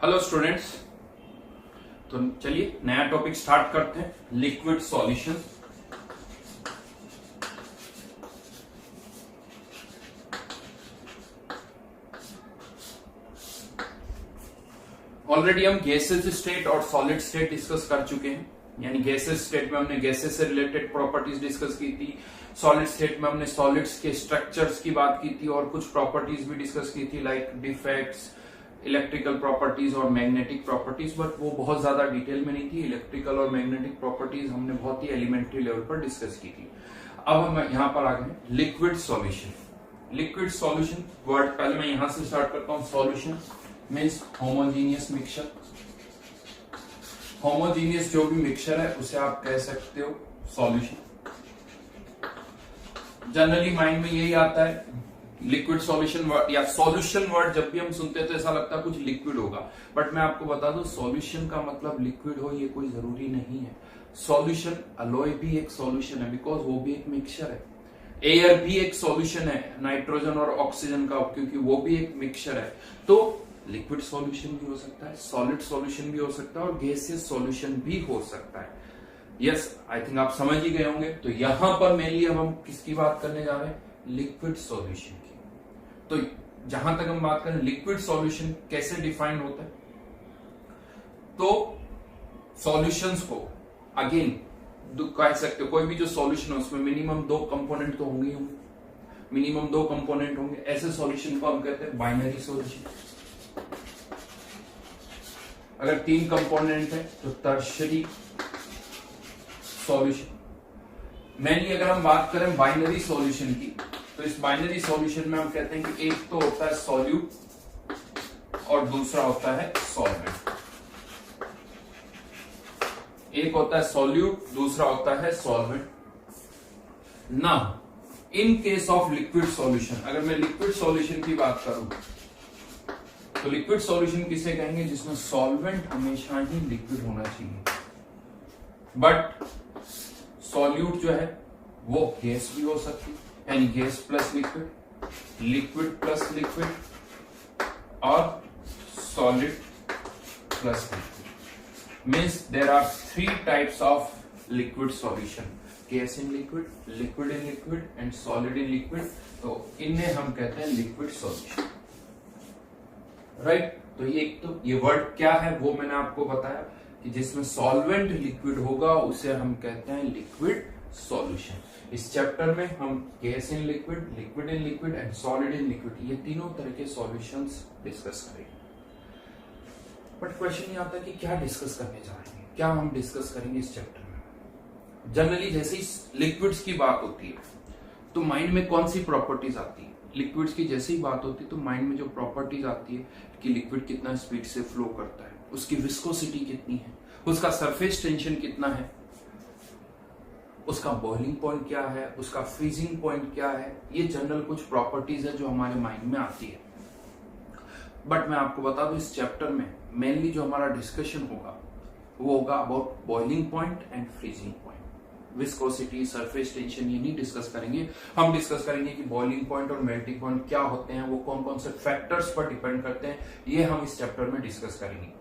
Hello students. तो चलिए नया टॉपिक स्टार्ट करते हैं, लिक्विड सॉल्यूशन। ऑलरेडी हम गैसेस स्टेट और सॉलिड स्टेट डिस्कस कर चुके हैं। यानी गैसेस स्टेट में हमने गैसेस से रिलेटेड प्रॉपर्टीज डिस्कस की थी, सॉलिड स्टेट में हमने सॉलिड्स के स्ट्रक्चर्स की बात की थी और कुछ प्रॉपर्टीज भी डिस्कस की थी लाइक डिफेक्ट्स, इलेक्ट्रिकल प्रॉपर्टीज और मैग्नेटिक प्रॉपर्टीज। बट वो बहुत ज्यादा डिटेल में नहीं थी। इलेक्ट्रिकल और मैग्नेटिक प्रॉपर्टीज हमने बहुत ही एलिमेंट्री लेवल पर डिस्कस की थी। अब हम यहाँ पर आ गए liquid solution. Liquid solution word पहले मैं यहां से स्टार्ट करता हूँ। Solution means homogeneous mixture. Homogeneous जो भी मिक्सचर है उसे आप कह सकते हो सॉल्यूशन। जनरली माइंड में यही आता है लिक्विड सॉल्यूशन वर्ड या सॉल्यूशन वर्ड जब भी हम सुनते हैं तो ऐसा लगता है कुछ लिक्विड होगा। बट मैं आपको बता दूं सॉल्यूशन का मतलब लिक्विड हो ये कोई जरूरी नहीं है। सॉल्यूशन अलॉय भी एक सॉल्यूशन है बिकॉज वो भी एक मिक्सचर है। एयर भी एक सॉल्यूशन है, नाइट्रोजन और ऑक्सीजन का, क्योंकि वो भी एक मिक्सचर है। तो लिक्विड सॉल्यूशन भी हो सकता है, सॉलिड सॉल्यूशन भी हो सकता है और गैसियस सॉल्यूशन भी हो सकता है। यस, आई थिंक आप समझ ही गए होंगे। तो यहां पर मेनली अब हम किसकी बात करने जा रहे हैं? लिक्विड सॉल्यूशन की। तो जहां तक हम बात करें लिक्विड सॉल्यूशन कैसे डिफाइन होता है, तो सॉल्यूशंस को अगेन कह सकते हो कोई भी जो सॉल्यूशन है उसमें मिनिमम दो कंपोनेंट तो होंगे ही होंगे। मिनिमम दो कंपोनेंट होंगे। ऐसे सॉल्यूशन को हम कहते हैं बाइनरी सॉल्यूशन। अगर तीन कंपोनेंट है तो टर्शरी सॉल्यूशन। मेनली अगर हम बात करें बाइनरी सॉल्यूशन की तो इस बाइनरी सॉल्यूशन में हम कहते हैं कि एक तो होता है सॉल्यूट और दूसरा होता है सॉल्वेंट। एक होता है सॉल्यूट, दूसरा होता है सॉल्वेंट। ना in case of liquid solution, अगर मैं लिक्विड सॉल्यूशन की बात करूं तो लिक्विड सॉल्यूशन किसे कहेंगे? जिसमें सॉल्वेंट हमेशा ही लिक्विड होना चाहिए। बट सॉल्यूट जो है वो गैस भी हो सकती है, यानी gas plus liquid, liquid plus liquid और solid plus liquid. Means there are three types of liquid solution: gas in liquid, liquid in liquid and solid in liquid. तो इन्हें हम कहते हैं लिक्विड सॉल्यूशन। राइट। तो ये वर्ड क्या है वो मैंने आपको बताया कि जिसमें सॉल्वेंट लिक्विड होगा उसे हम कहते हैं लिक्विड सॉल्यूशन। इस चैप्टर में हम gas in liquid, liquid in liquid and solid in liquid ये तीनों तरह के सॉल्यूशंस डिस्कस करेंगे। बट क्वेश्चन ये आता है कि क्या डिस्कस करने जा रहे हैं, क्या हम डिस्कस करेंगे इस चैप्टर में। जनरली जैसे ही लिक्विड्स की बात होती है तो माइंड में कौन सी प्रॉपर्टीज आती है? लिक्विड्स की जैसे ही बात होती है तो माइंड में जो प्रॉपर्टीज आती है कि लिक्विड कितना स्पीड से फ्लो करता है, उसकी विस्कोसिटी कितनी है, उसका सरफेस टेंशन कितना है, उसका बॉइलिंग पॉइंट क्या है, उसका फ्रीजिंग पॉइंट क्या है। ये जनरल कुछ प्रॉपर्टीज है जो हमारे माइंड में आती है। बट मैं आपको बता दूं इस चैप्टर में मेनली जो हमारा डिस्कशन होगा वो होगा about boiling point and freezing point. Viscosity, surface tension ये नहीं डिस्कस करेंगे। हम डिस्कस करेंगे कि बॉइलिंग पॉइंट और मेल्टिंग पॉइंट क्या होते हैं, वो कौन कौन से फैक्टर्स पर डिपेंड करते हैं, ये हम इस चैप्टर में डिस्कस करेंगे।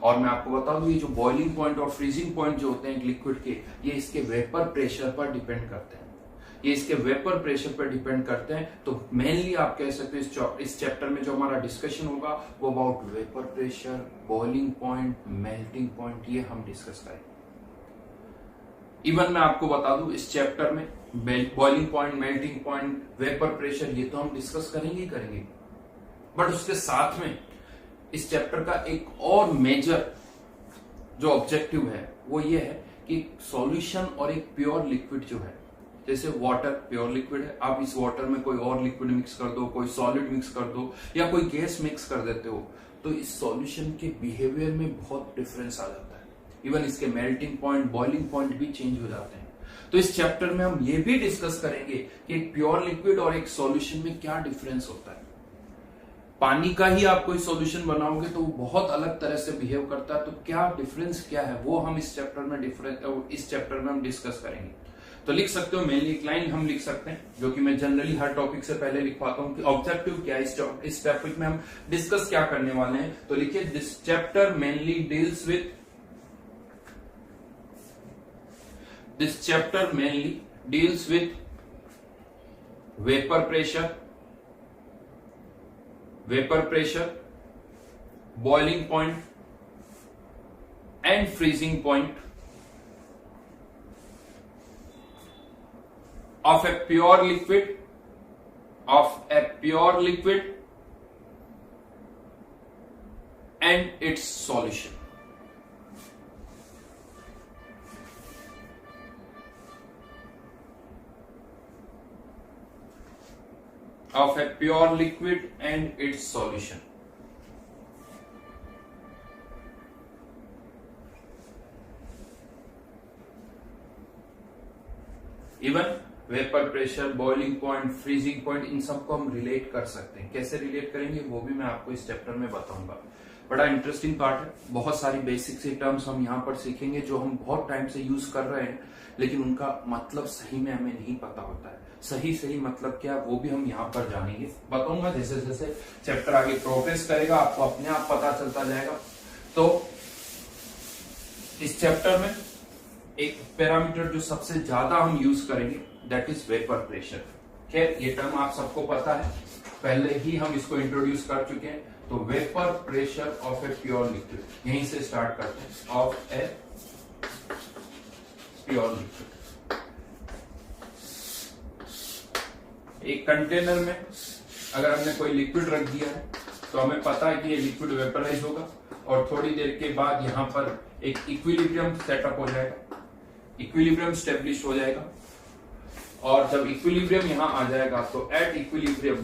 और मैं आपको बता दूं ये जो बॉइलिंग पॉइंट और फ्रीजिंग पॉइंट जो होते हैं लिक्विड के, ये इसके वेपर प्रेशर पर डिपेंड करते हैं। ये इसके वेपर प्रेशर पर डिपेंड करते हैं। तो मेनली आप कह सकते हैं इस चैप्टर में जो हमारा डिस्कशन होगा वो about vapour pressure, boiling point, melting point ये हम डिस्कस करेंगे। इवन मैं आपको बता दूं इस चैप्टर में boiling point, melting point, vapour pressure ये तो हम डिस्कस करेंगे ही करेंगे। बट उसके साथ में इस चैप्टर का एक और मेजर जो ऑब्जेक्टिव है वो ये है कि सॉल्यूशन और एक प्योर लिक्विड जो है, जैसे वाटर प्योर लिक्विड है, आप इस वाटर में कोई और लिक्विड मिक्स कर दो, कोई सॉलिड मिक्स कर दो या कोई गैस मिक्स कर देते हो तो इस सॉल्यूशन के बिहेवियर में बहुत डिफरेंस आ जाता है। इवन इसके मेल्टिंग पॉइंट, बॉइलिंग पॉइंट भी चेंज हो जाते हैं। तो इस चैप्टर में हम ये भी डिस्कस करेंगे कि एक प्योर लिक्विड और एक सॉल्यूशन में क्या डिफरेंस होता है। पानी का ही आप कोई सॉल्यूशन बनाओगे तो वो बहुत अलग तरह से बिहेव करता है। तो क्या डिफरेंस क्या है वो हम इस चैप्टर में हम डिस्कस करेंगे। तो लिख सकते हो मेनली एक लाइन हम लिख सकते हैं, जो कि मैं जनरली हर टॉपिक से पहले लिखवाता हूं कि ऑब्जेक्टिव क्या है इस टॉपिक में हम डिस्कस क्या करने वाले हैं। तो लिखिए this chapter mainly deals with vapor pressure, boiling point and freezing point of a pure liquid and its solution. Of a pure liquid and its solution. Even vapour pressure, boiling point, freezing point, इन सबको हम relate कर सकते हैं। कैसे relate करेंगे वो भी मैं आपको इस चैप्टर में बताऊंगा। बड़ा इंटरेस्टिंग पार्ट है, बहुत सारी बेसिक सी टर्म्स हम यहाँ पर सीखेंगे जो हम बहुत टाइम से यूज कर रहे हैं, लेकिन उनका मतलब सही में हमें नहीं पता होता है। सही मतलब क्या वो भी हम यहाँ पर जानेंगे, बताऊंगा। जैसे जैसे चैप्टर आगे प्रोग्रेस करेगा आपको अपने आप पता चलता जाएगा। तो इस चैप्टर में एक पैरामीटर जो सबसे ज्यादा हम यूज करेंगे दैट इज वेपर प्रेशर। खैर ये टर्म आप सबको पता है, पहले ही हम इसको इंट्रोड्यूस कर चुके हैं। तो vapour pressure of a pure liquid, यहीं से स्टार्ट करते हैं, ऑफ ए प्योर लिक्विड। एक कंटेनर में अगर हमने कोई लिक्विड रख दिया है तो हमें पता है कि ये लिक्विड वेपराइज होगा और थोड़ी देर के बाद यहाँ पर एक इक्विलिब्रियम सेटअप हो जाएगा, इक्विलिब्रियम स्टेब्लिश हो जाएगा। और जब इक्विलिब्रियम यहाँ आ जाएगा तो एट इक्विलिब्रियम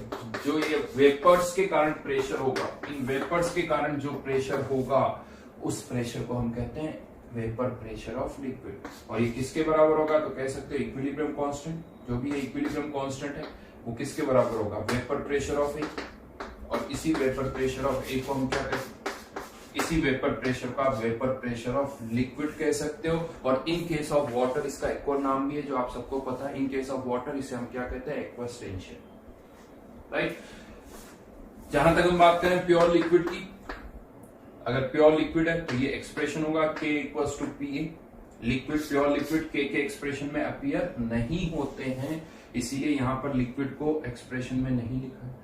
जो ये वेपर्स के कारण प्रेशर होगा, इन वेपर्स के कारण जो प्रेशर होगा उस प्रेशर को हम कहते हैं वेपर प्रेशर ऑफ लिक्विड। और ये किसके बराबर होगा तो कह सकते हो इक्विलिब्रियम कांस्टेंट, जो भी ये इक्विलिब्रियम कांस्टेंट है वो किसके बराबर होगा, वेपर प्रेशर ऑफ ए। और इसी वेपर प्रेशर ऑफ ए को हम क्या कहते हैं, इसी वेपर प्रेशर को आप वेपर प्रेशर ऑफ लिक्विड कह सकते हो। और इन केस ऑफ वाटर इसका एक और नाम भी है जो आप सबको पता है, इन केस ऑफ वाटर इसे हम क्या कहते हैं, एक्वस टेंशन, राइट। जहां तक हम बात करें प्योर लिक्विड की, अगर प्योर लिक्विड है तो ये एक्सप्रेशन होगा K equals to PA। Liquid, pure liquid K के एक्सप्रेशन में अपीयर नहीं होते हैं, इसीलिए यहां पर लिक्विड को एक्सप्रेशन में नहीं लिखा है।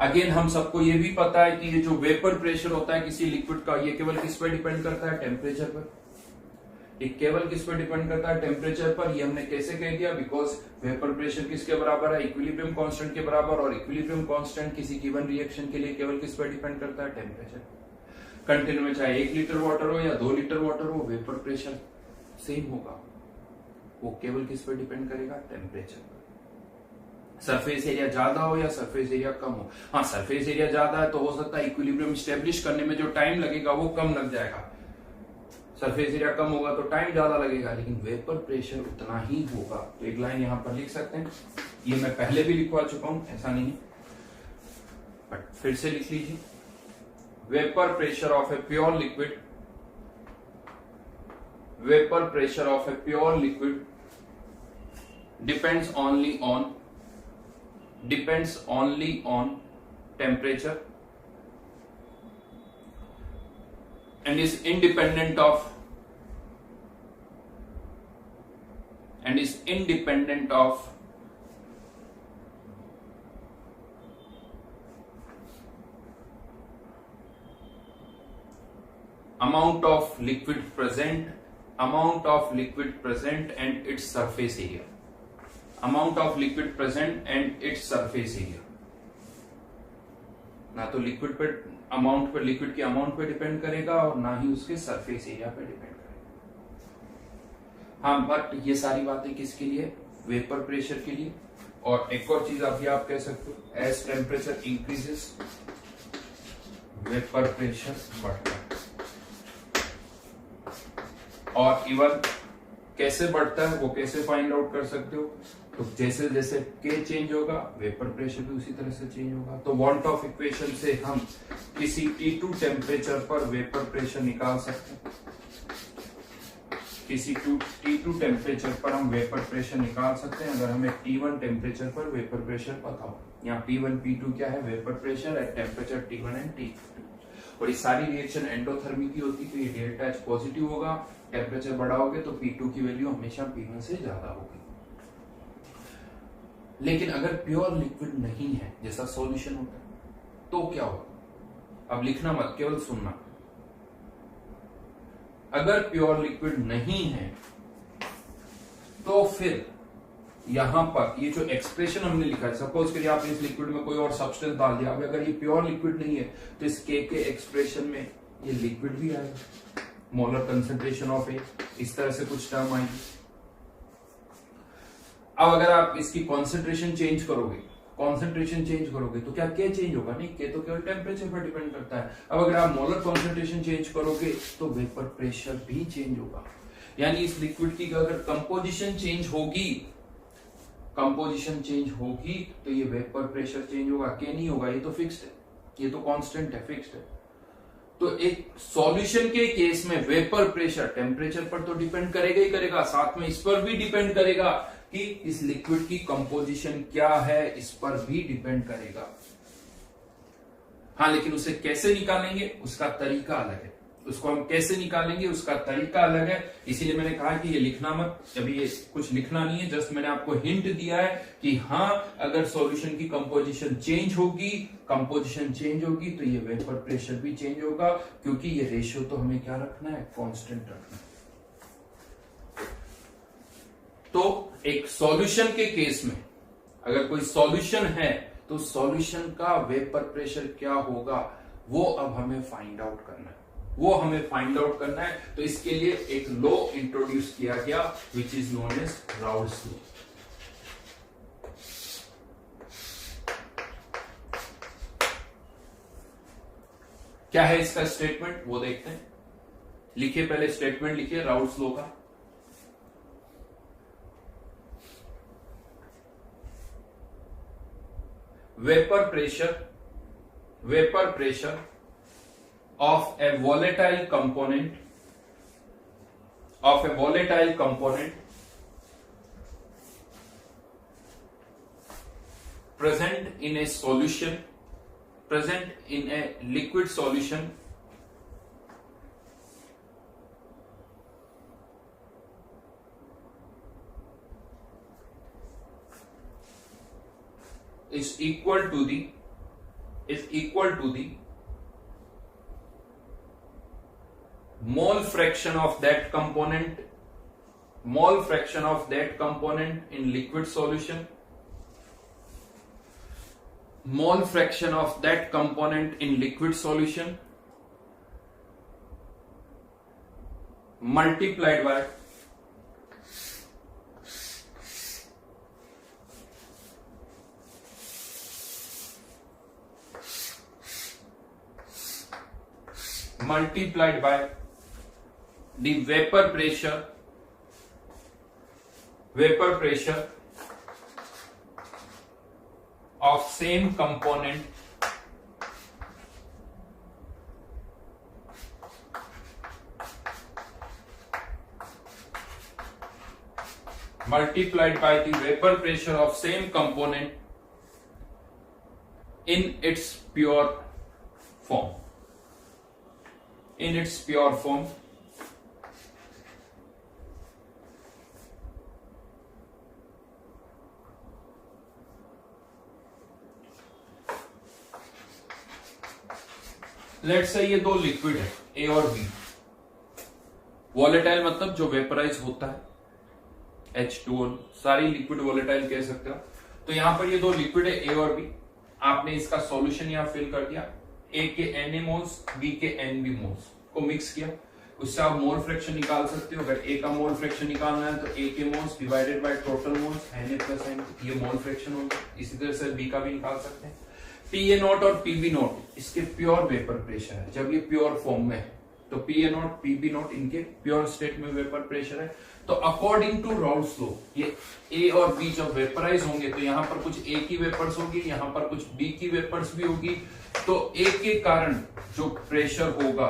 अगेन हम सबको ये भी पता है कि ये जो वेपर प्रेशर होता है किसी लिक्विड का, ये केवल किस पर डिपेंड करता है, टेम्परेचर पर। ये केवल किस पर डिपेंड करता है, टेम्परेचर पर। ये हमने कैसे कह दिया, बिकॉज वेपर प्रेशर किसके बराबर है, इक्विलिब्रियम कांस्टेंट के बराबर। और इक्विलिब्रियम कांस्टेंट किसी गिवन रिएक्शन के लिए केवल किस पर डिपेंड करता है, टेम्परेचर। कंटेनर में चाहे 1 लीटर वाटर हो या 2 लीटर वाटर हो, वेपर प्रेशर सेम होगा, वो केवल किस पर डिपेंड करेगा, टेम्परेचर पर। सरफेस एरिया ज्यादा हो या सरफेस एरिया कम हो, हाँ सरफेस एरिया ज्यादा है तो हो सकता है इक्विलिब्रियम स्टेब्लिश करने में जो टाइम लगेगा वो कम लग जाएगा, सरफेस एरिया कम होगा तो टाइम ज्यादा लगेगा, लेकिन वेपर प्रेशर उतना ही होगा। तो एक लाइन यहां पर लिख सकते हैं, ये मैं पहले भी लिखवा चुका हूं, ऐसा नहीं है, बट फिर से लिख लीजिए। Vapour pressure of a pure liquid, vapour pressure of a pure liquid depends only on temperature and is independent of amount of liquid present and its surface area, amount of liquid present and its surface area। ना तो liquid पर amount पर, liquid के amount पर depend करेगा और ना ही उसके सरफेस एरिया पर डिपेंड करेगा। हाँ, बट ये सारी बातें किसके लिए, वेपर प्रेशर के लिए। और एक और चीज अभी आप कह सकते हो, as temperature increases vapour pressure बढ़ता है। और इवन कैसे बढ़ता है वो कैसे फाइंड आउट कर सकते हो, तो जैसे जैसे K चेंज होगा वेपर प्रेशर भी उसी तरह से चेंज होगा। तो वॉल्ट ऑफ इक्वेशन से हम किसी T2 टेम्परेचर पर वेपर प्रेशर निकाल सकते हैं। किसी T2 टेम्परेचर पर हम वेपर प्रेशर निकाल सकते हैं अगर हमें T1 टेम्परेचर पर वेपर प्रेशर पता हो। यहाँ P1 P2 क्या है, vapour pressure at temperature T1 and T2। और ये सारी रिएक्शन एंडोथर्मिक की होती है, तो ये डेल्टा H पॉजिटिव होगा। टेम्परेचर बढ़ाओगे तो P2 की वैल्यू हमेशा P1 से ज्यादा होगी। लेकिन अगर प्योर लिक्विड नहीं है, जैसा सॉल्यूशन होता है, तो क्या होगा? अब लिखना मत, केवल सुनना। अगर प्योर लिक्विड नहीं है तो फिर यहां पर ये जो एक्सप्रेशन हमने लिखा है, सपोज करिए आपने इस लिक्विड में कोई और सब्सटेंस डाल दिया, अगर ये प्योर लिक्विड नहीं है तो इस के एक्सप्रेशन में ये लिक्विड भी आएगा, मोलर कंसेंट्रेशन ऑफ ए, इस तरह से कुछ टर्म आएगी। अब अगर आप इसकी कॉन्सेंट्रेशन चेंज करोगे तो क्या के चेंज होगा? नहीं, के तो केवल टेम्परेचर पर डिपेंड करता है। अब अगर आप मोलर कॉन्सेंट्रेशन चेंज करोगे तो वेपर प्रेशर भी चेंज होगा। यानी इस लिक्विड की अगर कंपोजिशन चेंज होगी तो ये वेपर प्रेशर चेंज होगा, के नहीं होगा, ये तो फिक्स्ड है, ये तो कांस्टेंट है, फिक्स्ड है। तो एक सॉल्यूशन के केस में वेपर प्रेशर टेम्परेचर पर तो डिपेंड करेगा ही करेगा, साथ में इस पर भी डिपेंड करेगा कि इस लिक्विड की कंपोजिशन क्या है, इस पर भी डिपेंड करेगा। हाँ, लेकिन उसे कैसे निकालेंगे उसका तरीका अलग है, उसको हम कैसे निकालेंगे उसका तरीका अलग है। इसीलिए मैंने कहा कि ये लिखना मत, अभी ये कुछ लिखना नहीं है, जस्ट मैंने आपको हिंट दिया है कि हाँ, अगर सॉल्यूशन की कंपोजिशन चेंज होगी तो ये वेपर प्रेशर भी चेंज होगा, क्योंकि ये रेशियो तो हमें क्या रखना है, कांस्टेंट रखना है। तो एक सॉल्यूशन के केस में अगर कोई सॉल्यूशन है तो सॉल्यूशन का वेपर प्रेशर क्या होगा वो अब हमें फाइंड आउट करना है। तो इसके लिए एक लॉ इंट्रोड्यूस किया गया which is known as Raoult's law. क्या है इसका स्टेटमेंट वो देखते हैं। लिखिए, पहले स्टेटमेंट लिखिए राउल्स लॉ का। Vapour pressure of a volatile component present in a liquid solution is equal to the mole fraction of that component in liquid solution, multiplied by the vapor pressure of same component multiplied by the vapor pressure of same component in its pure form. Let's say ये दो liquid है ए और B. Volatile मतलब जो vaporise होता है, H2O, सारी liquid volatile कह सकते हो। तो यहां पर ये दो लिक्विड है ए और बी, आपने इसका सॉल्यूशन यहां फिल कर दिया, ए के Na मोल्स बी के Nb मोल्स को मिक्स किया, उससे आप मोल फ्रैक्शन निकाल सकते हो। अगर ए का मोल फ्रैक्शन निकालना है तो ए के moles divided by total moles Na plus N, ये मोल फ्रैक्शन होगा। इसी तरह से बी का भी निकाल सकते हैं। PA0 और PB0 इसके प्योर वेपर प्रेशर है, जब ये प्योर फॉर्म में है तो PA0 PB0 इनके प्योर स्टेट में वेपर प्रेशर है। तो अकॉर्डिंग टू राउल्स लॉ ये ए और बी जब वेपराइज होंगे तो यहां पर कुछ ए की वेपर्स होगी, यहां पर कुछ बी की वेपर्स भी होगी। तो ए के कारण जो प्रेशर होगा,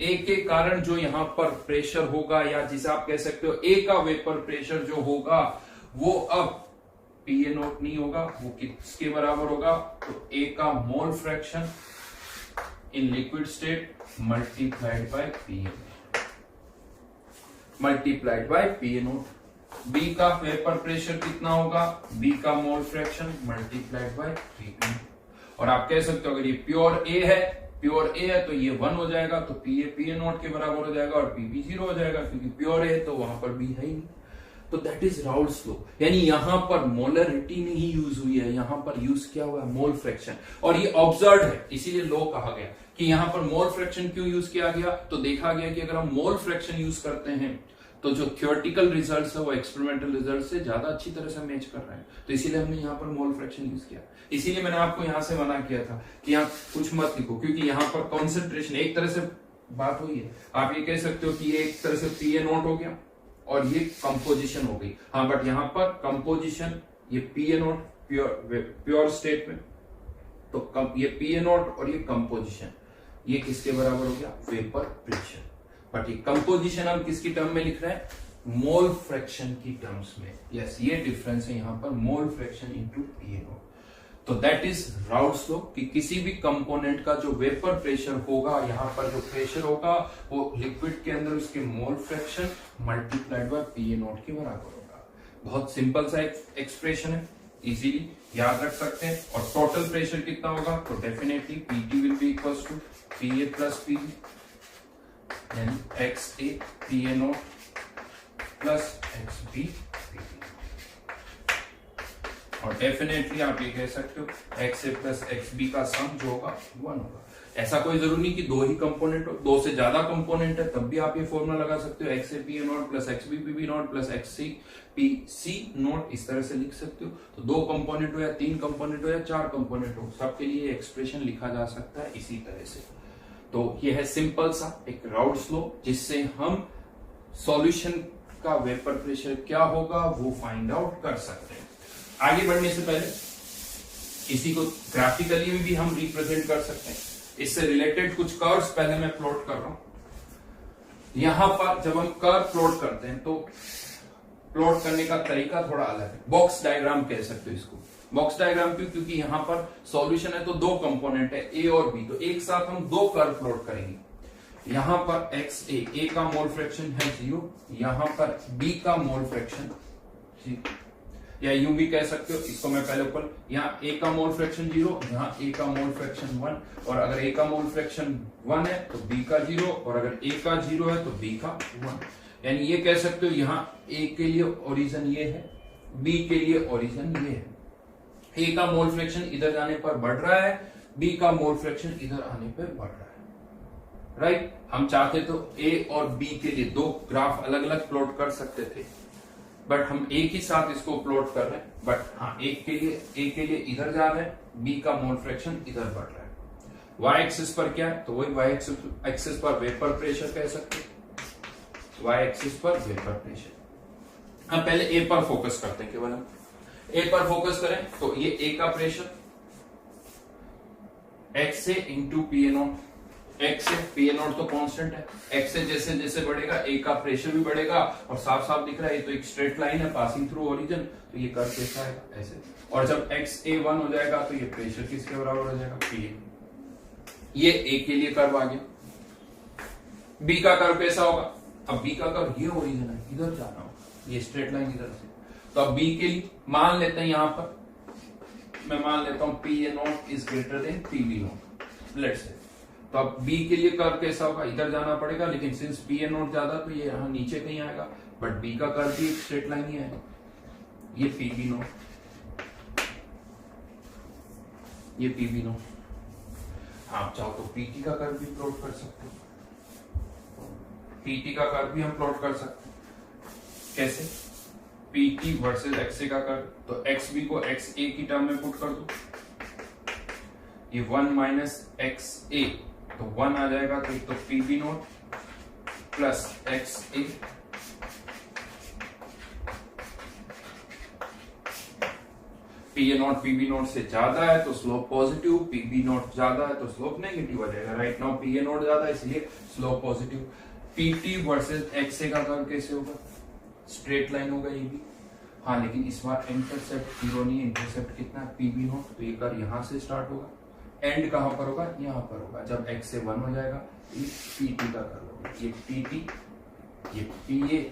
ए के कारण जो यहाँ पर प्रेशर होगा, या जिसे आप कह सकते हो ए का वेपर प्रेशर जो होगा, वो अब पीए नॉट नहीं होगा, वो किसके बराबर होगा, तो ए का mole fraction in liquid state multiplied by PA, multiplied by PA not. B का वेपर प्रेशर कितना होगा, बी का mole fraction multiplied by PP. और आप कह सकते हो अगर ये प्योर ए है, प्योर ए है तो ये 1 हो जाएगा, तो पीए नॉट के बराबर हो जाएगा, और पीबी 0 हो जाएगा, क्योंकि प्योर ए है तो वहां पर बी है ही नहीं। तो दैट इज राउल्स लॉ, यानी यहां पर मोलरिटी नहीं यूज हुई है, यहां पर यूज किया हुआ है मोल फ्रैक्शन, और ये ऑब्जर्व है, इसीलिए लॉ कहा गया कि यहां पर मोल फ्रैक्शन क्यों यूज किया गया। तो देखा गया कि अगर हम मोल फ्रैक्शन यूज करते हैं तो जो थ्योरेटिकल रिजल्ट्स है वो एक्सपेरिमेंटल रिजल्ट से ज्यादा अच्छी तरह से मैच कर रहे हैं, तो इसीलिए हमने यहाँ पर मोल फ्रैक्शन यूज किया। इसीलिए मैंने आपको यहां से मना किया था कि यहाँ कुछ मत लिखो, क्योंकि यहाँ पर कॉन्सेंट्रेशन एक तरह से बात हुई है, आप ये कह सकते हो कि ये एक तरह से पीए नॉट हो गया और ये कंपोजिशन हो गई। हाँ, बट यहाँ पर कंपोजिशन ये पीए नॉट प्योर स्टेट में, तो ये पीए नॉट और ये कंपोजिशन ये किसके बराबर हो गया, वेपर प्रेशर। बट ये कंपोजिशन हम किसकी टर्म में लिख रहे हैं, मोल फ्रैक्शन की टर्म्स में। यस, ये डिफरेंस है यहाँ पर, mole fraction into PA not. तो दैट इज राउल्स लॉ कि किसी भी कंपोनेंट का जो वेपर प्रेशर होगा, यहाँ पर जो प्रेशर होगा वो लिक्विड के अंदर उसके मोल fraction multiplied by PA not के बराबर होगा। बहुत सिंपल सा एक्सप्रेशन है, इजीली याद रख सकते हैं। और टोटल प्रेशर कितना होगा, तो definitely PT will be equals to PA plus PB, यानी X A PA not plus X B PB. और डेफिनेटली आप ये कह सकते हो X A plus X B का सम जो होगा 1 होगा। ऐसा कोई जरूरी नहीं कि दो ही कंपोनेंट हो, दो से ज्यादा कंपोनेंट है तब भी आप ये फॉर्मूला लगा सकते हो, X A P A not plus X B P B not plus X C P C not, इस तरह से लिख सकते हो। तो 2 कंपोनेंट हो या 3 कंपोनेंट हो या 4 कंपोनेंट हो, सबके लिए एक्सप्रेशन लिखा जा सकता है इसी तरह से। तो ये है सिंपल सा एक राउल्स लॉ, जिससे हम सॉल्यूशन का वेपर प्रेशर क्या होगा वो फाइंड आउट कर सकते हैं। आगे बढ़ने से पहले इसी को ग्राफिकली भी हम रिप्रेजेंट कर सकते हैं। इससे रिलेटेड कुछ कर्व्स पहले मैं प्लॉट कर रहा हूं। यहां पर जब हम कर्व प्लॉट करते हैं तो प्लॉट करने का तरीका थोड़ा अलग है, बॉक्स डायग्राम कह सकते हो इसको। बॉक्स डायग्राम क्यों, क्योंकि यहां पर सॉल्यूशन है तो 2 कंपोनेंट है ए और बी, तो एक साथ हम 2 कर्व प्लॉट करेंगे। यहां पर एक्स ए का मोल फ्रैक्शन है 0, यहां पर बी का मोल फ्रैक्शन 0, या यूं भी कह सकते हो इसको मैं पहले ऊपर, यहाँ ए का मोल फ्रैक्शन 0, यहाँ ए का मोल फ्रैक्शन 1, और अगर ए का मोल फ्रैक्शन 1 है तो बी का 0, और अगर ए का 0 है तो बी का 1। यानी ये कह सकते हो यहाँ ए के लिए ओरिजिन ये है, बी के लिए ओरिजिन ये है। ए का मोल फ्रैक्शन इधर जाने पर बढ़ रहा है, बी का मोल फ्रैक्शन इधर आने पर बढ़ रहा है, राइट। हम चाहते तो ए और बी के लिए 2 ग्राफ अलग अलग प्लॉट कर सकते थे, बट हम एक ही साथ इसको प्लॉट कर रहे हैं। बट हाँ, ए के लिए इधर जा रहे हैं, बी का मोल फ्रैक्शन इधर बढ़ रहा है। वाई एक्सिस पर क्या है, तो वही वाई एक्सिस पर वेपर प्रेशर कह सकते हैं, वाई एक्सिस पर वेपर प्रेशर। हम पहले ए पर फोकस करते हैं, केवल हम ए पर फोकस करें तो ये ए का प्रेशर एक्स से into P A not, x से पी ए नॉट तो कांस्टेंट है, एक्स से जैसे जैसे बढ़ेगा ए का प्रेशर भी बढ़ेगा, और साफ साफ दिख रहा है ये तो एक स्ट्रेट लाइन है पासिंग थ्रू ओरिजिन, तो ये कर्व कैसा आएगा ऐसे। और जब एक्स ए 1 हो जाएगा तो ये प्रेशर किसके बराबर हो जाएगा, पी ए। ये ए के लिए कर्व आ गया। बी का कर्व कैसा होगा, अब बी का कर्व ये ओरिजिन है, इधर जाना होगा, ये स्ट्रेट लाइन इधर से। तो अब बी के लिए मान लेते हैं, यहां पर मैं मान लेता हूं P A not is greater than P B not, let's say. तो अब बी के लिए कर्व कैसा होगा, इधर जाना पड़ेगा, लेकिन सिंस पी ए नॉट ज्यादा तो ये यहां नीचे कहीं आएगा, बट बी का कर्व भी एक स्ट्रेट लाइन ही आएगा, ये पी बी नॉट, ये पी बी नॉट। आप चाहो तो पीटी का कर्व भी प्लॉट कर सकते हो, पीटी का कर्व भी हम प्लॉट कर सकते हैं। कैसे, पीटी वर्सेस एक्स ए का कर्व, तो एक्स बी को एक्स ए की टर्म में पुट कर दो, ये 1 माइनस एक्स ए, तो 1 आ जाएगा, तो एक तो P B not plus X A PA not PB not से ज्यादा है तो स्लोप पॉजिटिव, पीबी नॉट ज्यादा है तो स्लोप नेगेटिव आ जाएगा। राइट नाउ पीए नॉट ज्यादा है इसलिए स्लोप पॉजिटिव। पीटी वर्सेस एक्सए का कर्व कैसे होगा? स्ट्रेट लाइन होगा ये भी। हाँ लेकिन इस बार इंटरसेप्ट जीरो नहीं है, इंटरसेप्ट कितना है? PB not. तो ये कर्व यहाँ से स्टार्ट होगा, एंड कहां पर होगा? यहाँ पर होगा। जब एक्स से 1 हो जाएगा ये पीटी का कर्व होगा। ये पीटी, ये पीए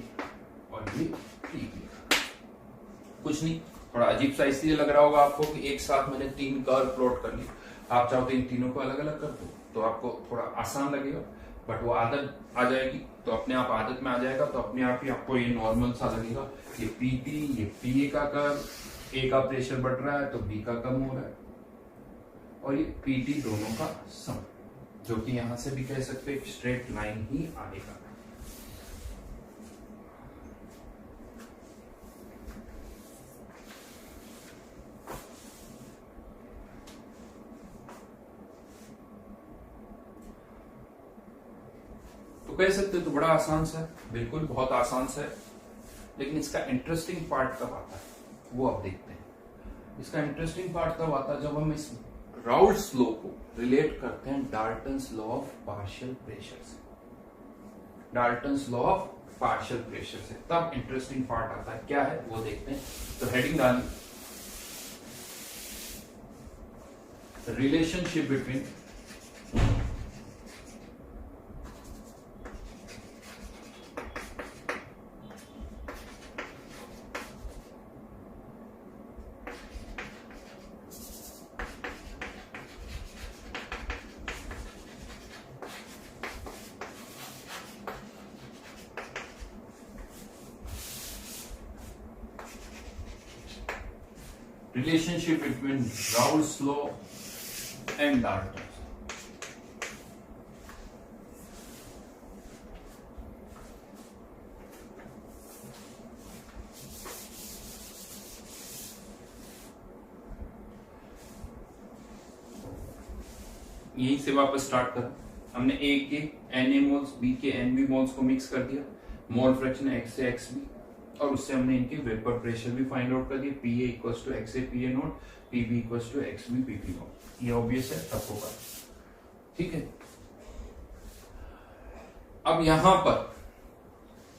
और ये पीबी। कुछ नहीं, थोड़ा अजीब सा इसलिए लग रहा होगा आपको कि एक साथ मैंने 3 कर्व प्लॉट कर लिए। आप चाहो तो इन तीनों को अलग अलग कर दो तो आपको थोड़ा आसान लगेगा, बट वो आदत आ जाएगी तो अपने आप आदत में आ जाएगा तो अपने आप ही आपको ये नॉर्मल सा लगेगा। ये पीटी, ये पीए का कर्व, ए का प्रेशर बढ़ रहा है तो बी का कम हो रहा है, और ये पीटी दोनों का सम, जो कि यहां से भी कह सकते हैं स्ट्रेट लाइन ही आएगा। तो कह सकते तो बड़ा आसान सा है, बिल्कुल बहुत आसान सा है, लेकिन इसका इंटरेस्टिंग पार्ट कब आता है वो अब देखते हैं। इसका इंटरेस्टिंग पार्ट तब आता है जब हम इस राउल्ट्स लॉ को रिलेट करते हैं Dalton's law of partial pressure से। Dalton's law of partial pressure से तब इंटरेस्टिंग पार्ट आता है। क्या है वो देखते हैं। तो हेडिंग डाली relationship between relationship between Raoult's law and Dalton's। यहीं से वापस स्टार्ट करा। हमने ए के Na मोल्स, बी के Nb मोल्स को मिक्स कर दिया, मोल फ्रैक्शन x से xb, और उससे हमने इनके वेपर प्रेशर भी फाइंड आउट कर दिया। PA equals to X A PA not, PB equals to X B PB not. ये ऑब्वियस है, तब होगा। ठीक है, अब यहां पर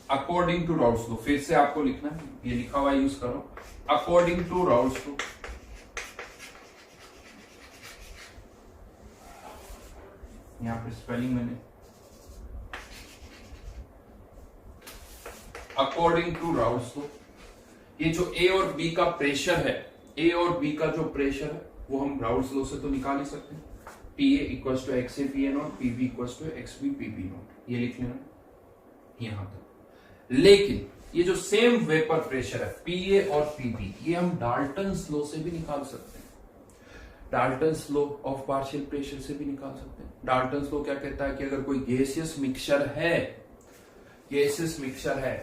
अकॉर्डिंग टू राउल्ट्स लॉ फिर से आपको लिखना है, ये लिखा हुआ यूज करो। अकॉर्डिंग टू राउल्ट्स लॉ, यहां पर स्पेलिंग मैंने अकॉर्डिंग टू राउल्ट्स लॉ, ये जो ए और बी का प्रेशर है, ए और बी का जो प्रेशर है वो हम राउल्ट्स लॉ से तो निकाल ही सकते हैं। PA equals to X A PA not, PB equals to X B PB not, ये लिख लेना यहां तक। लेकिन ये जो सेम वेपर प्रेशर है पीए और पीबी, ये हम डाल्टन्स लॉ से भी निकाल सकते हैं, Dalton's law of partial pressure से भी निकाल सकते हैं। डाल्टन्स लॉ क्या कहता है कि अगर कोई गैसियस मिक्सचर है, गैसियस मिक्सचर है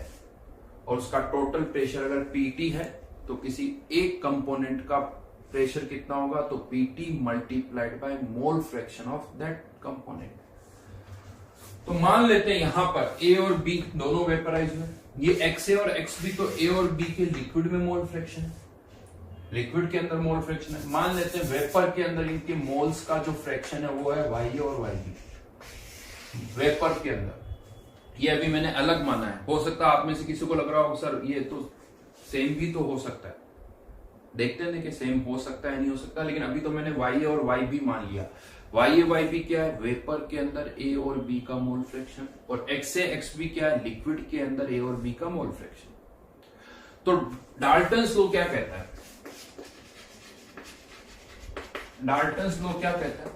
और उसका टोटल प्रेशर अगर पीटी है तो किसी एक कंपोनेंट का प्रेशर कितना होगा? तो PT multiplied by mole fraction of that component. तो मान लेते हैं यहां पर ए और बी दोनों वेपराइज हुए, ये एक्स ए और एक्स बी तो ए और बी के लिक्विड में मोल फ्रैक्शन है, लिक्विड के अंदर मोल फ्रैक्शन है। मान लेते हैं वेपर के अंदर इनके मोल्स का जो फ्रैक्शन है वो है वाई ए और वाई बी वेपर के अंदर। ये अभी मैंने अलग माना है, हो सकता है आप में से किसी को लग रहा हो सर ये तो सेम भी तो हो सकता है, देखते हैं कि सेम हो सकता है नहीं हो सकता, लेकिन अभी तो मैंने वाई ए और वाई बी मान लिया। वाई ए वाई बी क्या है? वेपर के अंदर ए और बी का मोल फ्रैक्शन, और एक्स ए एक्स बी क्या है? लिक्विड के अंदर ए और बी का मोल फ्रैक्शन। तो डाल्टन्स लॉ क्या कहता है? डाल्टन्स लॉ क्या कहता है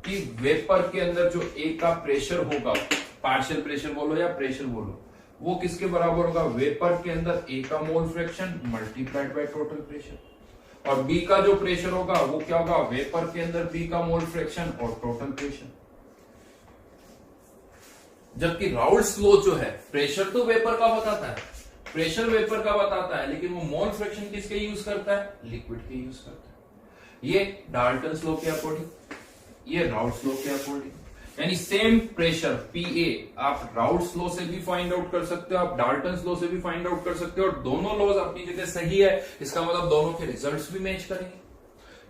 कि वेपर के अंदर जो ए का प्रेशर होगा, पार्शियल प्रेशर बोलो या प्रेशर बोलो, वो किसके बराबर होगा? वेपर के अंदर ए का mole fraction multiplied by total pressure, और बी का जो प्रेशर होगा वो क्या होगा? वेपर के अंदर बी का मोल फ्रैक्शन और टोटल प्रेशर। जबकि राउल्ट्स लॉ जो है प्रेशर तो वेपर का बताता है, प्रेशर वेपर का बताता है, लेकिन वो मोल फ्रैक्शन किसके यूज करता है? लिक्विड के यूज करता है। ये डाल्टन्स लॉ के अकॉर्डिंग, ये राउल्ट्स लॉ के अकॉर्डिंग। यानी सेम प्रेशर पीए आप राउट्स लॉ से भी फाइंड आउट कर सकते हो, आप डाल्टन्स लॉ से भी फाइंड आउट कर सकते हो, और दोनों लॉज अपनी जगह सही है। इसका मतलब दोनों के रिजल्ट्स भी मैच करेंगे,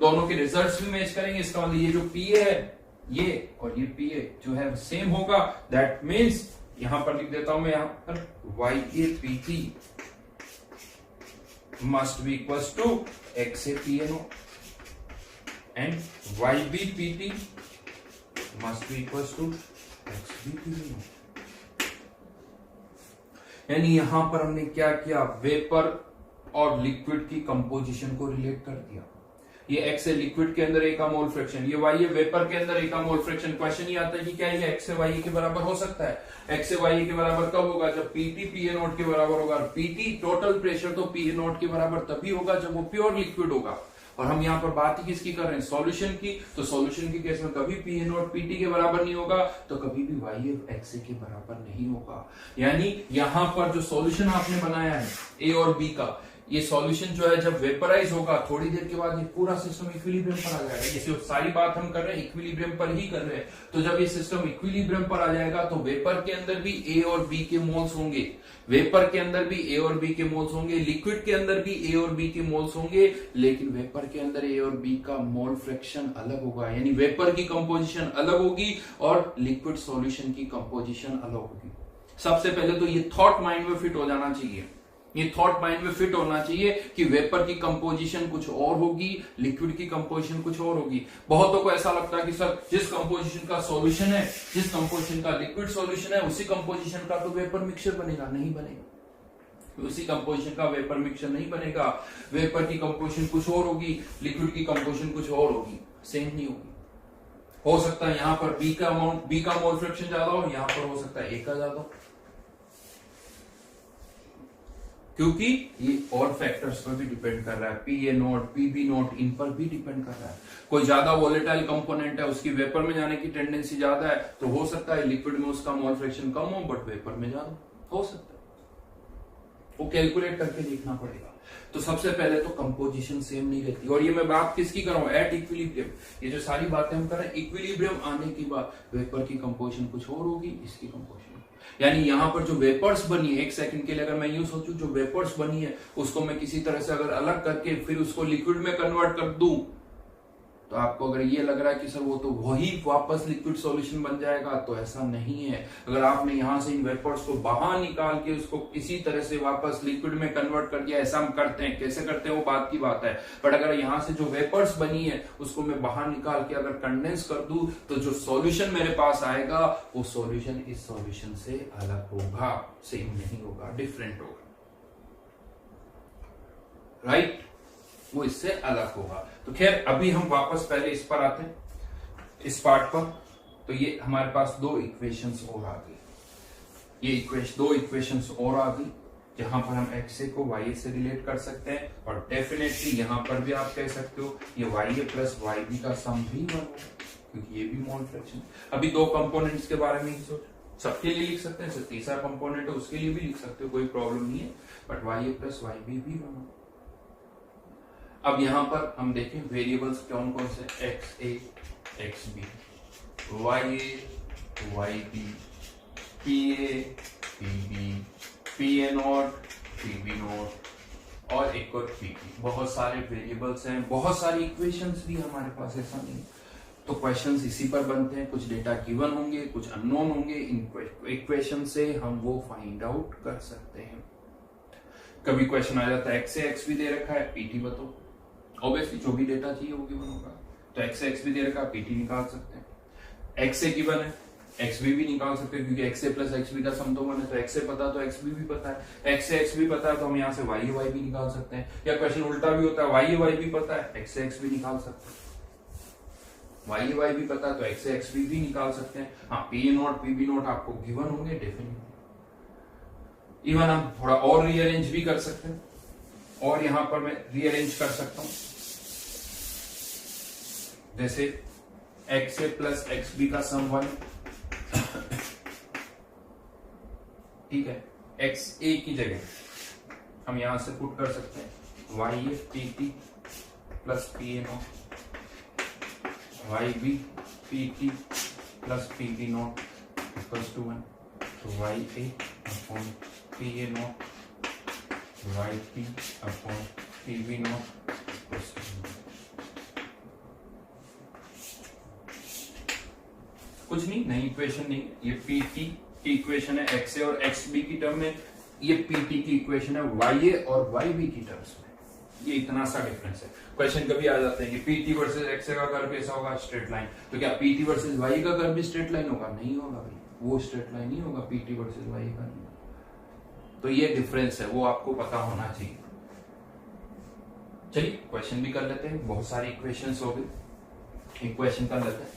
दोनों के रिजल्ट्स भी मैच करेंगे। इसका मतलब ये जो पीए है ये और ये पीए जो है सेम होगा। दैट मीन्स यहां पर लिख देता हूं मैं, यहां पर Y A P T must be equal to X A P N O and Y B P T must be equal to X B P N O. यानी यहां पर हमने क्या किया, वेपर और लिक्विड की कंपोजिशन को रिलेट कर दिया। ये एक्स है लिक्विड के अंदर ए का मोल फ्रैक्शन, ये वाई है वेपर के अंदर ए का मोल फ्रैक्शन। क्वेश्चन ये आता है कि क्या ये एक्स से वाई के बराबर हो सकता है? एक्स से वाई के बराबर कब होगा? जब पीटी पी ए नोट के बराबर होगा। पीटी टोटल प्रेशर तो पी ए नोट के बराबर तभी होगा जब वो प्योर लिक्विड होगा। और हम यहाँ पर बात ही किसकी कर रहे हैं? सॉल्यूशन की। तो सॉल्यूशन की केस में कभी पी ए नोट पीटी के बराबर नहीं होगा, तो कभी भी वाई एक्स ए के बराबर नहीं होगा। यानी यहाँ पर जो सॉल्यूशन आपने बनाया है ए और बी का, ये सॉल्यूशन जो है जब वेपराइज होगा थोड़ी देर के बाद ये पूरा सिस्टम इक्विलिब्रियम पर आ जाएगा। जैसे सारी बात हम कर रहे हैं इक्विलिब्रियम पर ही कर रहे हैं, तो जब ये सिस्टम इक्विलिब्रियम पर आ जाएगा तो वेपर के अंदर भी ए और बी के मोल्स होंगे, वेपर के अंदर भी ए और बी के मोल्स होंगे, लिक्विड के अंदर भी ए और बी के मोल्स होंगे, लेकिन वेपर के अंदर ए और बी का मोल फ्रैक्शन अलग होगा। यानी वेपर की कंपोजिशन अलग होगी और लिक्विड सॉल्यूशन की कंपोजिशन अलग होगी। सबसे पहले तो ये थॉट माइंड में फिट हो जाना चाहिए, ये थॉट माइंड में फिट होना चाहिए कि वेपर की कंपोजिशन कुछ और होगी, लिक्विड की कंपोजिशन कुछ और होगी। बहुतों को ऐसा लगता है कि सर जिस कंपोजिशन का सॉल्यूशन है, जिस कंपोजिशन का लिक्विड सॉल्यूशन है, उसी कंपोजिशन का तो वेपर मिक्सचर बनेगा। नहीं बनेगा, उसी कंपोजिशन का वेपर मिक्सचर नहीं बनेगा। वेपर की कंपोजिशन कुछ और होगी, लिक्विड की कंपोजिशन कुछ और होगी, सेम नहीं होगी। हो सकता है यहां पर बी का मोल फ्रैक्शन ज्यादा हो, यहां पर हो सकता है ए का ज्यादा हो, क्योंकि ये और फैक्टर्स पर भी डिपेंड कर रहा है। P A not, P B not, इन पर भी डिपेंड कर रहा है। कोई ज्यादा वोलेटाइल कंपोनेंट है, उसकी वेपर में जाने की टेंडेंसी ज्यादा है, तो हो सकता है लिक्विड में उसका मोल फ्रैक्शन कम हो बट वेपर में ज्यादा हो सकता है। वो कैलकुलेट करके देखना पड़ेगा। तो सबसे पहले तो कंपोजिशन सेम नहीं रहती। और ये मैं बात किसकी कर रहा हूं? At equilibrium. ये जो सारी बातें हम कर रहे हैं, इक्विलिब्रियम आने के बाद वेपर की कंपोजिशन कुछ और होगी, इसकी कंपोजिशन। यानी यहां पर जो वेपर्स बनी है, एक सेकंड के लिए अगर मैं यूं सोचूं, जो वेपर्स बनी है उसको मैं किसी तरह से अगर अलग करके फिर उसको लिक्विड में कन्वर्ट कर दूं, तो आपको अगर ये लग रहा है कि सर वो तो वही वापस लिक्विड सॉल्यूशन बन जाएगा, तो ऐसा नहीं है। अगर आपने यहां से इन वेपर्स को बाहर निकाल के उसको किसी तरह से वापस लिक्विड में कन्वर्ट कर दिया, ऐसा हम करते हैं, कैसे करते हैं वो बात की बात है। बट अगर यहां से जो वेपर्स बनी है उसको मैं बाहर निकाल के अगर कंडेंस कर दूं, तो जो सॉल्यूशन मेरे पास आएगा वो सॉल्यूशन इस सॉल्यूशन से अलग होगा, सेम नहीं होगा, डिफरेंट होगा, राइट? वो इससे अलग होगा। तो खैर अभी हम वापस पहले इस पर आते हैं, इस पार्ट पर। तो ये हमारे पास दो इक्वेशंस और आ गई, ये दो इक्वेशंस और आ गई, जहां पर हम एक्स ए को वाई ए से रिलेट कर सकते हैं। और डेफिनेटली यहां पर भी आप कह सकते हो ये Y A plus Y B का सम भी 1 होगा, क्योंकि ये भी मोल फ्रैक्शन। अभी दो कंपोनेंट्स के बारे में ही सोचो, सबके लिए लिख सकते हैं, तीसरा कंपोनेंट है उसके लिए भी लिख सकते हो, कोई प्रॉब्लम नहीं है। But Y A plus Y B भी 1 होगा। अब यहां पर हम देखें वेरिएबल्स कौन कौन से, X A X B, Y A Y B, P A P B, P A not P B not, और एक और पी बी। बहुत सारे वेरिएबल्स हैं, बहुत सारी इक्वेशंस भी हमारे पास, ऐसा नहीं। तो क्वेश्चंस इसी पर बनते हैं, कुछ डेटा गिवन होंगे, कुछ अननोन होंगे, इन इक्वेशन से हम वो फाइंड आउट कर सकते हैं। कभी क्वेश्चन आ जाता है एक्स ए एक्स बी दे रखा है, पीटी बताओ। ऑब्वियसली जो भी डेटा चाहिए वो गिवन होगा, तो एक्स ए एक्स बी दे रखा है, पीटी निकाल सकते हैं। एक्स ए गिवन है, एक्स बी भी निकाल सकते हैं, क्योंकि x A plus X B का सम तो 1 है, तो एक्स ए पता तो एक्स बी भी पता है। एक्स ए एक्स बी पता है तो हम यहाँ से वाई ए वाई बी निकाल सकते हैं। या क्वेश्चन उल्टा भी होता है, वाई ए वाई बी पता है, एक्स ए एक्स बी निकाल सकते हैं। वाई ए वाई बी पता है तो एक्स ए एक्स बी भी निकाल सकते हैं। हाँ, P A not P B not आपको गिवन होंगे डेफिनेटली। इवन हम थोड़ा और रीअरेंज भी कर सकते हैं, और यहां पर मैं रीअरेंज कर सकता हूं, जैसे x A plus X B का सम 1, ठीक है। एक्स ए की जगह हम यहां से पुट कर सकते हैं Y A P T plus P A not, Y B P T plus P B not equals to 1, तो Y A upon P A not Y P upon P B not equals to 1। कुछ नहीं, नई equation नहीं, ये P T की equation है X A और X B की टर्म में, ये पी टी की इक्वेशन है वाई ए और वाई बी की टर्म्स में। ये इतना सा डिफरेंस है। क्वेश्चन कभी आ जाते हैं कि पी टी वर्सेज एक्स ए का कर्व कैसा होगा, स्ट्रेट लाइन। तो क्या पी टी वर्सेज वाई का कर्व भी स्ट्रेट लाइन होगा? नहीं होगा भाई, वो स्ट्रेट लाइन नहीं होगा, पी टी वर्सेज वाई का नहीं होगा। तो ये डिफरेंस है, वो आपको पता होना चाहिए। चलिए क्वेश्चन भी कर लेते हैं, बहुत सारी इक्वेशंस हो गई, एक क्वेश्चन कर लेते हैं।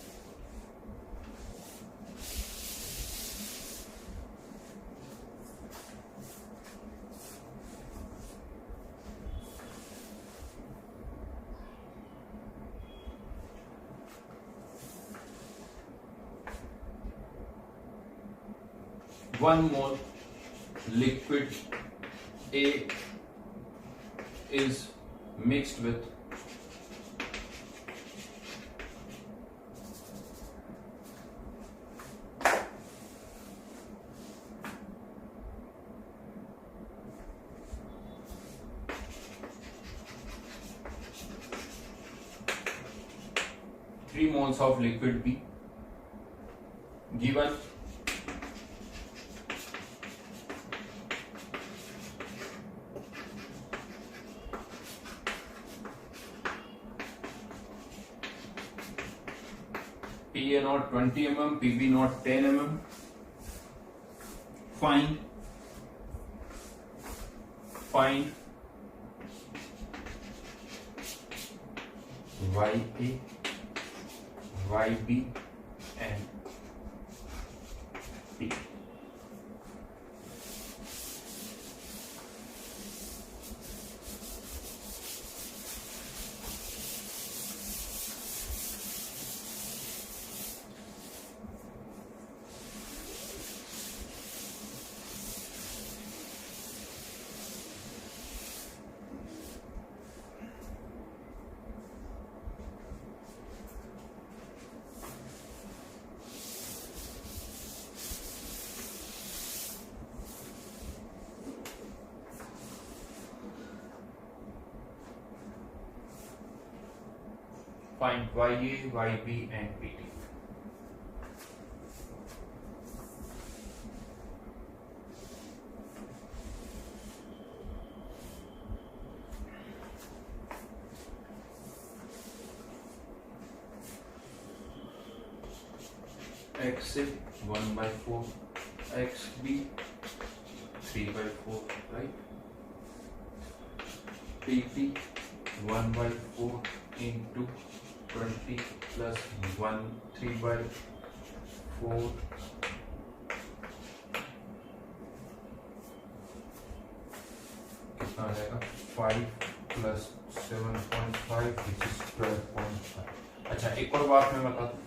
One mole liquid A is mixed with 3 moles of liquid B, given PA naught 20 mm, PB naught 10 mm. Find YA, YB and P. Find YA, YB and PT. XA 1/4, XB 3/4, right? PT 1/4 into 20 plus 1 3/4 कितना आ जाएगा 5 plus 7.5 which is 12.5। अच्छा एक और बात मैं बता दूं,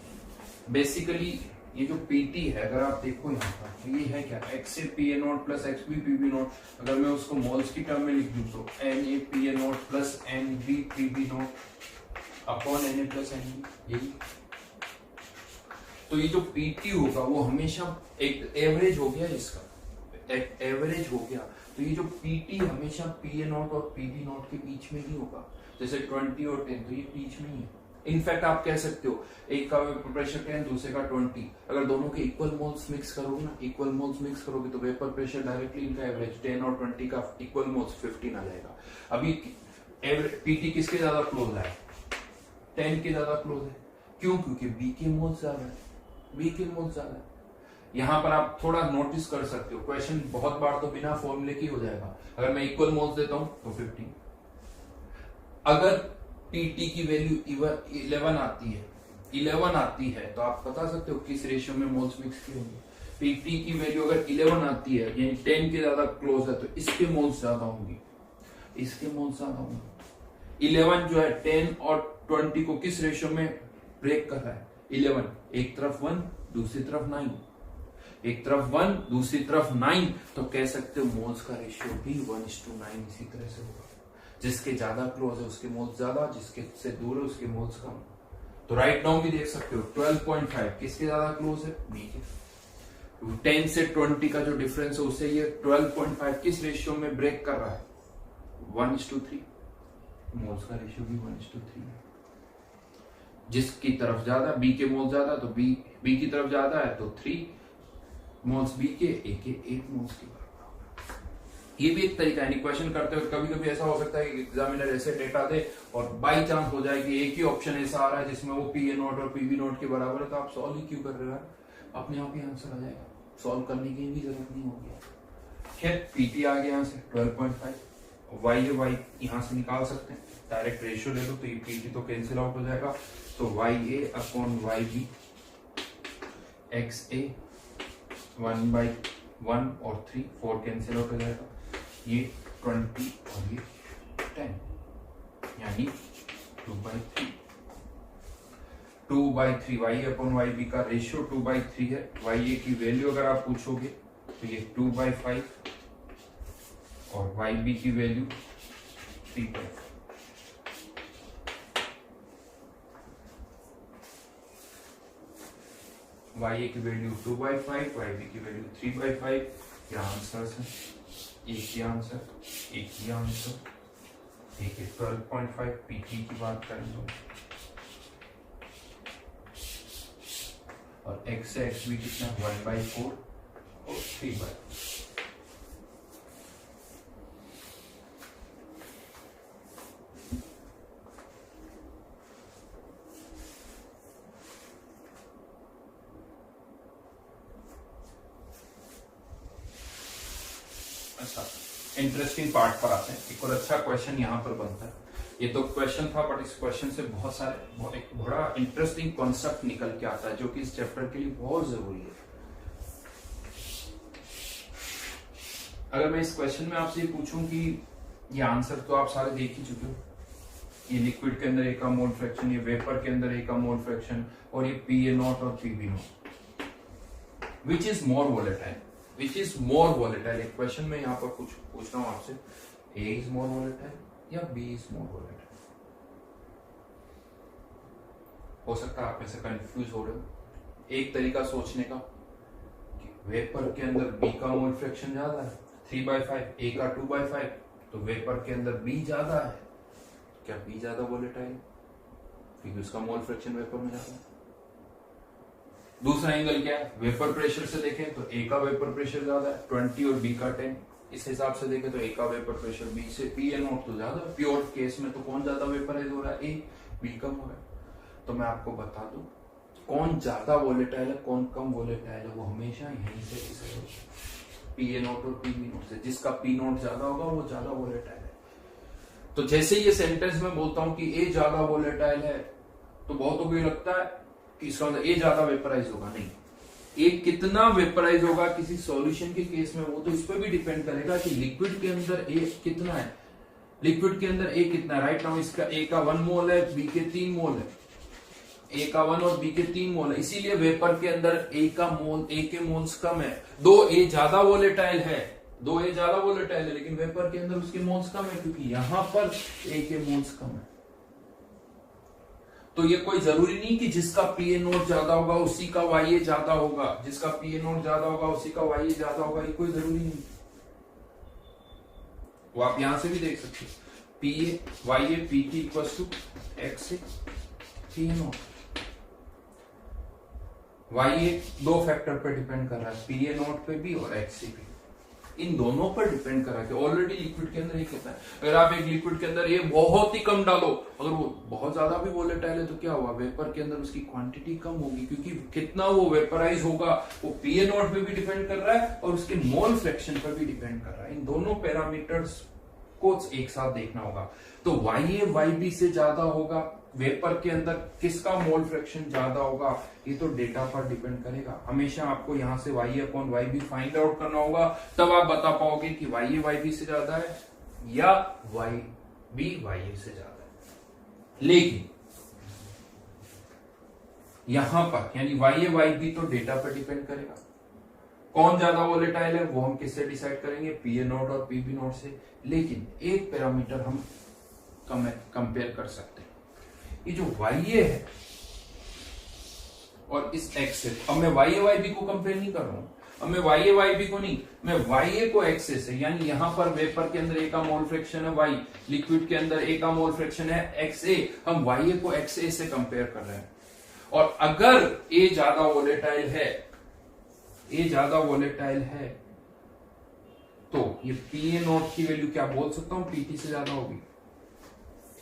basically ये जो PT है अगर आप देखो यहाँ पर ये है क्या XA PA not plus XB PB not, अगर मैं उसको मोल्स की टर्म में लिख दूं तो NA PA not plus NB PB not upon NA plus NB, यही। तो ये जो PT होगा वो हमेशा एक एवरेज हो गया, इसका एक एवरेज हो गया। तो ये जो PT हमेशा PA नॉट और PB नॉट के बीच में ही होगा, जैसे 20 और 10 तो ये बीच में ही है। इनफैक्ट आप कह सकते हो एक का वेपर प्रेशर 10 दूसरे का 20, अगर दोनों के इक्वल मोल्स मिक्स करोगे ना, इक्वल मोल्स मिक्स करोगे तो वेपर प्रेशर डायरेक्टली इनका एवरेज 10 और 20 का इक्वल मोल्स 15 आ जाएगा। अभी PT किसके ज्यादा क्लोज है? 10 के ज्यादा क्लोज है। क्यों? क्योंकि B के मोल्स ज्यादा है, B के मोल्स ज्यादा है। यहाँ पर आप थोड़ा नोटिस कर सकते हो, क्वेश्चन बहुत बार तो बिना फॉर्मूले की हो जाएगा। अगर मैं इक्वल मोल्स देता हूं तो 15, अगर PT की वैल्यू 11 आती है तो आप बता सकते हो किस रेशियो में मोल्स मिक्स किए होंगे। PT की वैल्यू अगर 11 आती है यानी 10 के ज्यादा क्लोज है तो इसके मोल्स ज्यादा होंगे, इसके मोल्स ज्यादा होंगे। 11 जो है 10 और 20 को किस रेशियो में ब्रेक कर रहा है? 11 एक तरफ 1 दूसरी तरफ 9, एक तरफ 1 दूसरी तरफ 9, तो कह सकते हो मोल्स का रेशियो भी 1:9 इसी तरह से होगा। जिसके ज्यादा क्लोज है उसके मोल्स ज्यादा, जिसके से दूर है उसके मोल्स कम। तो राइट डाउन भी देख सकते हो 12.5 किसके ज्यादा क्लोज है, बी के। 10 से 20 का जो डिफरेंस है उससे ये 12.5 किस रेशियो में ब्रेक कर रहा है, 1:3। मोल्स का रेशियो भी 1:3 है। जिसकी तरफ ज्यादा बी के मोल ज्यादा तो बी की तरफ ज्यादा है तो 3 मोल्स बी के, ए के 8 मोल्स के बराबर होगा। ये भी एक तरीका है। क्वेश्चन करते हुए कभी कभी ऐसा हो सकता है कि एग्जामिनर ऐसे डेटा दे और बाई चांस हो जाए कि एक ही ऑप्शन ऐसा आ रहा है जिसमें वो पी ए नॉट और पीबी नॉट के बराबर है, तो आप सॉल्व ही क्यों कर रहे हो, अपने आप ही आंसर आ जाएगा, सॉल्व करने की भी जरूरत नहीं होगी। खैर पीटी आ गया यहाँ से 12.5, वाई यहाँ से निकाल सकते हैं, डायरेक्ट रेशियो ले लो तो ये पीटी तो कैंसिल आउट हो जाएगा, तो Y A upon Y B x ए 1/1 और 3 4 कैंसिल आउट हो जाएगा, ये 20 और ये 10 यानी 2/3। 2/3 वाई अपॉन वाई बी का रेशियो 2/3 है। वाई ए की वैल्यू अगर आप पूछोगे तो ये 2/5 और वाई बी की वैल्यू 3/5। वाई ए की वैल्यू 2/5, वाई बी की वैल्यू 3/5। क्या आंसर है, एक ही आंसर, एक ही आंसर, एक 12.5 पीटी की बात करें तो, और x से x भी कितना 1/4 और 3/4। अच्छा, इंटरेस्टिंग पार्ट पर आते हैं। एक और अच्छा क्वेश्चन यहाँ पर बनता है। ये तो क्वेश्चन था बट इस क्वेश्चन से एक बड़ा इंटरेस्टिंग कॉन्सेप्ट निकल के आता है जो कि इस चैप्टर के लिए बहुत जरूरी है। अगर मैं इस क्वेश्चन में आपसे पूछूं कि ये आंसर तो आप सारे देख ही चुके हो, ये लिक्विड के अंदर ए का मोल फ्रैक्शन, ये वेपर के अंदर ए का मोल फ्रैक्शन, और ये पी ए नॉट और P B not, which is more volatile, which is more volatile. एक क्वेश्चन में यहाँ पर कुछ पूछ रहा हूं आपसे, ए इज मोर वोलेटाइल या बी इज मोर वोलेटाइल। हो सकता है आप में से कंफ्यूज हो रहे हो। एक तरीका सोचने का कि वेपर के अंदर बी का मोल फ्रैक्शन ज्यादा है 3/5, ए का 2/5, तो वेपर के अंदर बी ज्यादा है, क्या बी ज्यादा वोलेटाइल क्योंकि उसका मोल फ्रैक्शन वेपर में ज्यादा है। दूसरा एंगल क्या है, वेपर प्रेशर से देखें तो ए का वेपर प्रेशर ज्यादा है 20 और बी का 10। इस हिसाब से देखें तो ए का वेपर प्रेशर बी से पी ए नॉट तो ज्यादा है। प्योर केस में तो कौन ज्यादा वेपराइज हो रहा है, ए, बी कम हो रहा है। तो मैं आपको बता दूं कौन ज्यादा वोलेटाइल है कौन कम वोलेटाइल है, वो हमेशा यहीं से डिसाइड होता है, पी ए नॉट और पी बी नॉट से। जिसका पी नॉट ज्यादा होगा वो ज्यादा वोलेटाइल है। तो जैसे ये सेंटेंस में बोलता हूं कि ए ज्यादा वोलेटाइल है तो बहुतों को ये लगता है कि इसका मतलब ए ज्यादा वेपराइज होगा, नहीं, ए कितना वेपराइज होगा किसी सॉल्यूशन के केस में वो तो इस पर भी डिपेंड करेगा कि लिक्विड के अंदर ए कितना है, लिक्विड के अंदर ए कितना है। राइट नाउ इसका ए का 1 मोल है, बी के 3 मोल है, ए का 1 और बी के 3 मोल है, इसीलिए वेपर के अंदर ए के मोल्स कम है। दो ए ज्यादा वोलेटाइल है, लेकिन वेपर के अंदर उसके मोल्स कम है क्योंकि यहां पर ए के मोल्स कम है। तो ये कोई जरूरी नहीं कि जिसका पी ए नोट ज्यादा होगा उसी का वाई ए ज्यादा होगा, जिसका पी ए नोट ज्यादा होगा उसी का वाई ए ज्यादा होगा, ये कोई जरूरी नहीं। वो आप यहां से भी देख सकते हो, P A Y A P T equal to X A P A not. Y A दो फैक्टर पर डिपेंड कर रहा है, पी ए नोट पे भी और एक्स ए पे, इन दोनों पर डिपेंड कर रहा है। ऑलरेडी लिक्विड के अंदर ये कितना है। अगर आप एक लिक्विड के अंदर ये बहुत ही कम डालो, अगर वो बहुत ज्यादा भी वोलेटाइल है तो क्या हुआ, वेपर के अंदर उसकी क्वांटिटी कम होगी क्योंकि कितना वो वेपराइज होगा वो पी ए नॉट पे भी डिपेंड कर रहा है और उसके मोल फ्रैक्शन पर भी डिपेंड कर रहा है। इन दोनों पैरामीटर्स को एक साथ देखना होगा। तो वाई ए वाई बी से ज्यादा होगा, वेपर के अंदर किसका मोल फ्रैक्शन ज्यादा होगा, ये तो डेटा पर डिपेंड करेगा। हमेशा आपको यहां से Y upon Y B find out करना होगा, तब आप बता पाओगे कि वाई ए वाई बी से ज्यादा है या वाई बी वाई ए से ज्यादा है। लेकिन यहां पर यानी वाई ए वाई बी तो डेटा पर डिपेंड करेगा। कौन ज्यादा वोलेटाइल है वो हम किससे डिसाइड करेंगे, पी ए नॉट और पी बी नॉट से। लेकिन एक पैरामीटर हम कंपेयर कर सकते हैं, ये जो वाई ए है और इस एक्स से। अब मैं YA को कंपेयर नहीं कर रहा हूं, अब मैं YA को नहीं, मैं YA को XA से, यानी यहां पर वेपर के अंदर A का मोल फ्रैक्शन है Y, लिक्विड के अंदर A का मोल फ्रैक्शन है XA, हम YA को XA से कंपेयर कर रहे हैं। और अगर A ज्यादा वोलेटाइल है, A ज्यादा वोलेटाइल है, तो ये PA नॉट की वैल्यू क्या बोल सकता हूं, PT से ज्यादा होगी।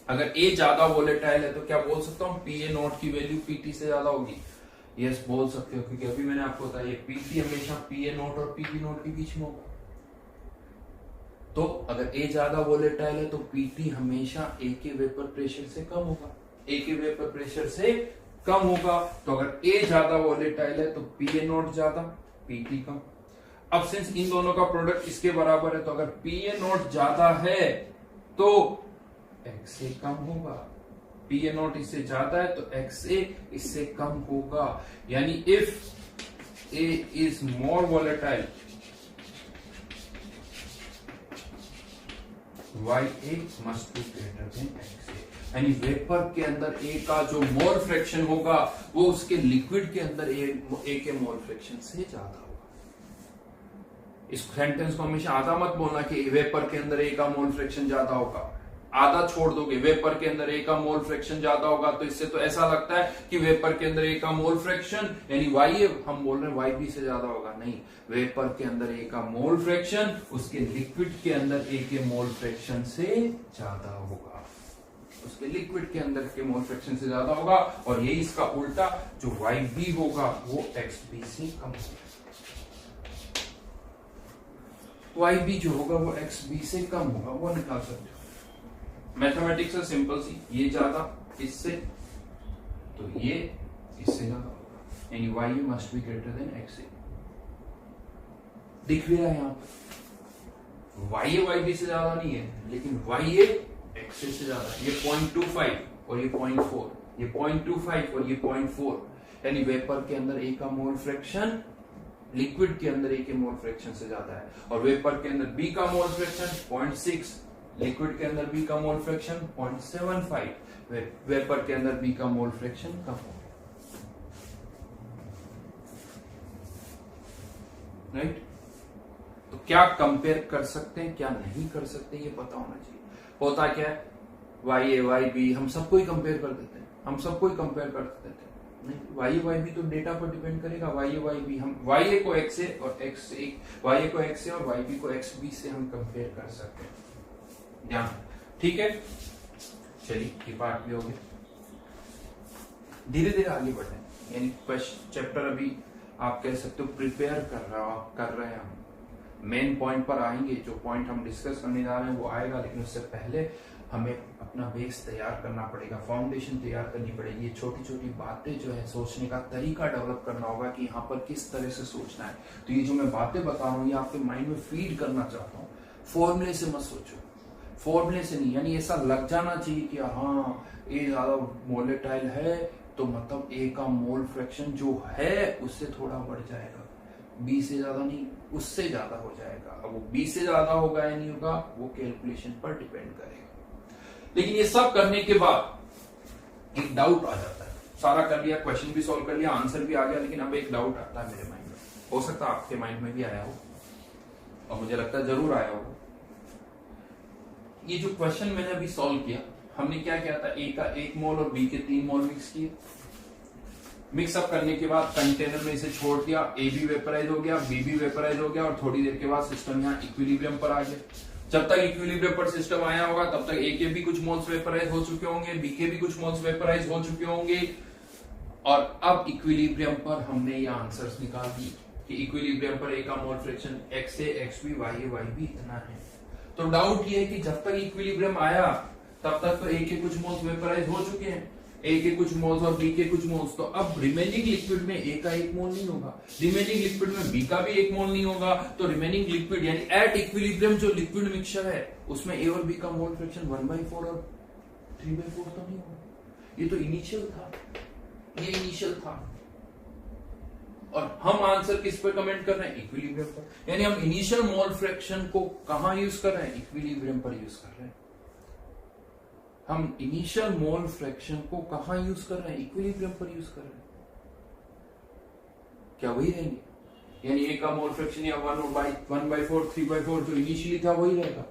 अगर A ज्यादा वोलेटाइल है तो क्या बोल सकता हूं, PA नॉट की वैल्यू PT से ज्यादा होगी। यस बोल सकते हो, क्योंकि अभी मैंने आपको बताया PT हमेशा PA नॉट और PP नॉट के बीच में होगा। तो अगर A ज्यादा वोलेटाइल है तो PT हमेशा A के वेपर प्रेशर से कम होगा, A के वेपर प्रेशर से कम होगा। तो अगर A ज्यादा वोलेटाइल है तो PA नॉट ज्यादा, PT कम। अब सिंस इन दोनों का प्रोडक्ट इसके बराबर है, तो अगर PA नॉट ज्यादा है तो XA कम होगा, PA नॉट इससे ज्यादा है तो XA इससे कम होगा। यानी if A is more volatile, YA must be greater than XA। यानी वेपर के अंदर A का जो मोल फ्रैक्शन होगा वो उसके लिक्विड के अंदर A के मोल फ्रैक्शन से ज्यादा होगा। इस सेंटेंस को हमेशा आधा मत बोलना कि वेपर के अंदर A का मोल फ्रैक्शन ज्यादा होगा, आधा छोड़ दोगे, वेपर के अंदर A का मोल फ्रैक्शन ज्यादा होगा, तो इससे तो ऐसा लगता है कि वेपर के अंदर A का मोल फ्रैक्शन यानी YA, हम बोल रहे हैं YB से ज्यादा होगा। नहीं, वेपर के अंदर A का मोल फ्रैक्शन उसके लिक्विड के अंदर A के मोल फ्रैक्शन से ज्यादा होगा, उसके लिक्विड के अंदर के मोल फ्रैक्शन से ज्यादा होगा। और यही इसका उल्टा, जो YB होगा वो XB से कम होगा, YB जो होगा वो XB से कम होगा, वो निकाल सकते हो। मैथमेटिक्स है सिंपल सी, ये ज्यादा इससे तो ये इससे ज्यादा होगा, यानी YA must be greater than XA। दिख भी रहा है यहाँ पर YA YB से ज्यादा नहीं है, लेकिन YA XA से ज्यादा है। ये 0.25 और ये 0.4, ये 0.25 और ये 0.4, यानी वेपर के अंदर A का मोल फ्रैक्शन लिक्विड के अंदर A के मोल फ्रैक्शन से ज्यादा है। और वेपर के अंदर B का मोल फ्रैक्शन 0.6, लिक्विड के अंदर B का मोल फ्रैक्शन 0.75, वेपर के अंदर B का मोल फ्रैक्शन कम हो, राइट। तो क्या कंपेयर कर सकते हैं, क्या नहीं कर सकते, ये पता होना चाहिए। होता क्या है, YA YB हम सबको ही कंपेयर कर देते हैं, हम सबको ही कंपेयर कर देते हैं। नहीं, YA YB तो डेटा पर डिपेंड करेगा। YA YB हम YA को XA और XA, YA को XA और YB को XB से हम कंपेयर कर सकते हैं, ध्यान, ठीक है। चलिए ये पार्ट भी हो गया, धीरे धीरे आगे बढ़े। यानी चैप्टर अभी आप कह सकते हो प्रिपेयर कर रहे हैं हम। मेन पॉइंट पर आएंगे, जो पॉइंट हम डिस्कस करने जा रहे हैं वो आएगा, लेकिन उससे पहले हमें अपना बेस तैयार करना पड़ेगा, फाउंडेशन तैयार करनी पड़ेगी। ये छोटी छोटी बातें जो है, सोचने का तरीका डेवलप करना होगा कि यहाँ पर किस तरह से सोचना है। तो ये जो मैं बातें बता रहा हूँ ये आपके माइंड में फीड करना चाहता हूँ, फॉर्मूले से मत सोचो, फॉर्मूले से नहीं। यानी ऐसा लग जाना चाहिए कि हाँ ए ज्यादा वोलेटाइल है तो मतलब ए का मोल फ्रैक्शन जो है उससे थोड़ा बढ़ जाएगा, बी से ज्यादा नहीं, उससे ज्यादा हो जाएगा। अब वो बी से ज्यादा होगा या नहीं होगा वो कैलकुलेशन पर डिपेंड करेगा। लेकिन ये सब करने के बाद एक डाउट आ जाता है, सारा कर लिया, क्वेश्चन भी सॉल्व कर लिया, आंसर भी आ गया, लेकिन अब एक डाउट आता है मेरे माइंड में, हो सकता है आपके माइंड में भी आया हो और मुझे लगता है जरूर आया हो। ये जो क्वेश्चन मैंने अभी सॉल्व किया, हमने क्या किया था, ए का 1 मोल और बी के 3 मोल मिक्स किए। मिक्सअप करने के बाद कंटेनर में इसे छोड़ दिया, ए भी वेपराइज हो गया, बी भी वेपराइज हो गया और थोड़ी देर के बाद सिस्टम यहाँ इक्विलिब्रियम पर आ गया। जब तक इक्विलिब्रियम पर सिस्टम आया होगा तब तक ए के भी कुछ मोल्स वेपराइज हो चुके होंगे, बी के भी कुछ मोल्स वेपराइज हो चुके होंगे। और अब इक्विलिब्रियम पर हमने ये आंसर्स निकाल दिए कि इक्विलिब्रियम पर ए का mole fraction XA XB YA YB इतना है। तो डाउट ये है कि जब तक इक्विलिब्रियम आया तब तक तो ए के कुछ मोल्स वेपराइज हो चुके हैं, ए के कुछ मोल्स और बी के कुछ मोल्स। तो अब रिमेनिंग लिक्विड में ए का 1 मोल नहीं होगा, रिमेनिंग लिक्विड में बी का भी 1 मोल नहीं होगा। तो रिमेनिंग लिक्विड यानी एट इक्विलिब्रियम जो लिक्विड मिक्सचर है उसमें ए और बी का मोल फ्रैक्शन 1/4 और 3/4 तो नहीं होगा। ये तो इनिशियल था, ये इनिशियल था। और हम आंसर किस पर कमेंट कर रहे हैं, इक्विलिब्रियम पर। यानी हम इनिशियल मोल फ्रैक्शन को कहां यूज कर रहे हैं, इक्विलिब्रियम पर यूज कर रहे हैं। हम इनिशियल मोल फ्रैक्शन को कहां यूज कर रहे हैं, इक्विलिब्रियम पर यूज कर रहे हैं। क्या वही रहेंगे? यानी ए का मोल फ्रैक्शन या 1/4 3/4 जो इनिशियली था वही रहेगा,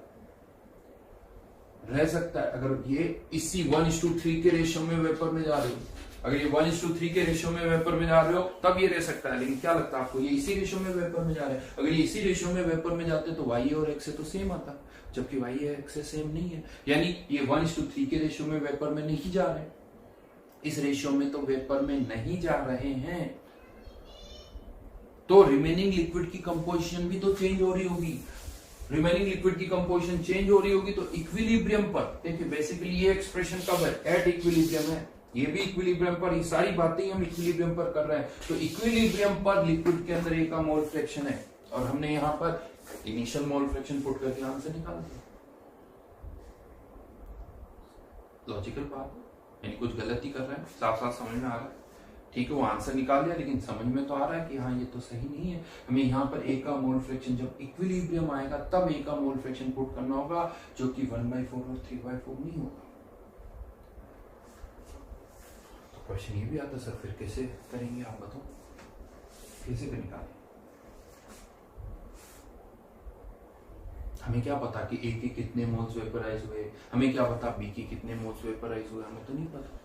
रह सकता है। अगर ये इसी 1:3 के रेशियो में वेपर में जा रहे हो, अगर ये 1:3 के रेशियो में वेपर में जा रहे हो तब ये रह सकता है। लेकिन क्या लगता है आपको, ये इसी रेशियो में वेपर में जा रहे हैं? अगर ये इसी रेशियो में वेपर में जाते तो वाई और एक्स से तो सेम आता, जबकि वाई और एक्स से सेम नहीं है। यानी ये 1:3 के रेशियो में वेपर में नहीं जा रहे, इस रेशियो में तो वेपर में नहीं जा रहे हैं, तो रिमेनिंग लिक्विड की कंपोजिशन भी तो चेंज हो रही होगी। रिमेनिंग लिक्विड की कंपोजिशन चेंज हो रही होगी तो इक्विलिब्रियम पर, देखिए बेसिकली ये एक्सप्रेशन कब है, एट इक्विलिब्रियम है, ये भी इक्विलिब्रियम पर, ये सारी बातें हम इक्विलिब्रियम पर कर रहे हैं। तो इक्विलिब्रियम पर लिक्विड के अंदर ए का मोल फ्रैक्शन है और हमने यहां पर इनिशियल मोल फ्रैक्शन पुट करके आंसर निकाल दिया। लॉजिकल बात, यानी कुछ गलती कर रहे हैं, साफ साफ समझ में आ रहा है, ठीक है, वो आंसर निकाल दिया, लेकिन समझ में तो आ रहा है कि हाँ ये तो सही नहीं है। हमें यहाँ पर ए का मोल फ्रैक्शन जब इक्विलिब्रियम आएगा तब ए का मोल फ्रैक्शन पुट करना होगा, जो कि 1/4 और 3/4 नहीं होगा। तो क्वेश्चन ये भी आता सर फिर कैसे करेंगे, आप बताओ कैसे निकालें? हमें क्या पता कि ए के कितने मोल्स वेपराइज हुए, हमें क्या पता बी के कितने मोल्स वेपराइज हुए, हमें तो नहीं पता।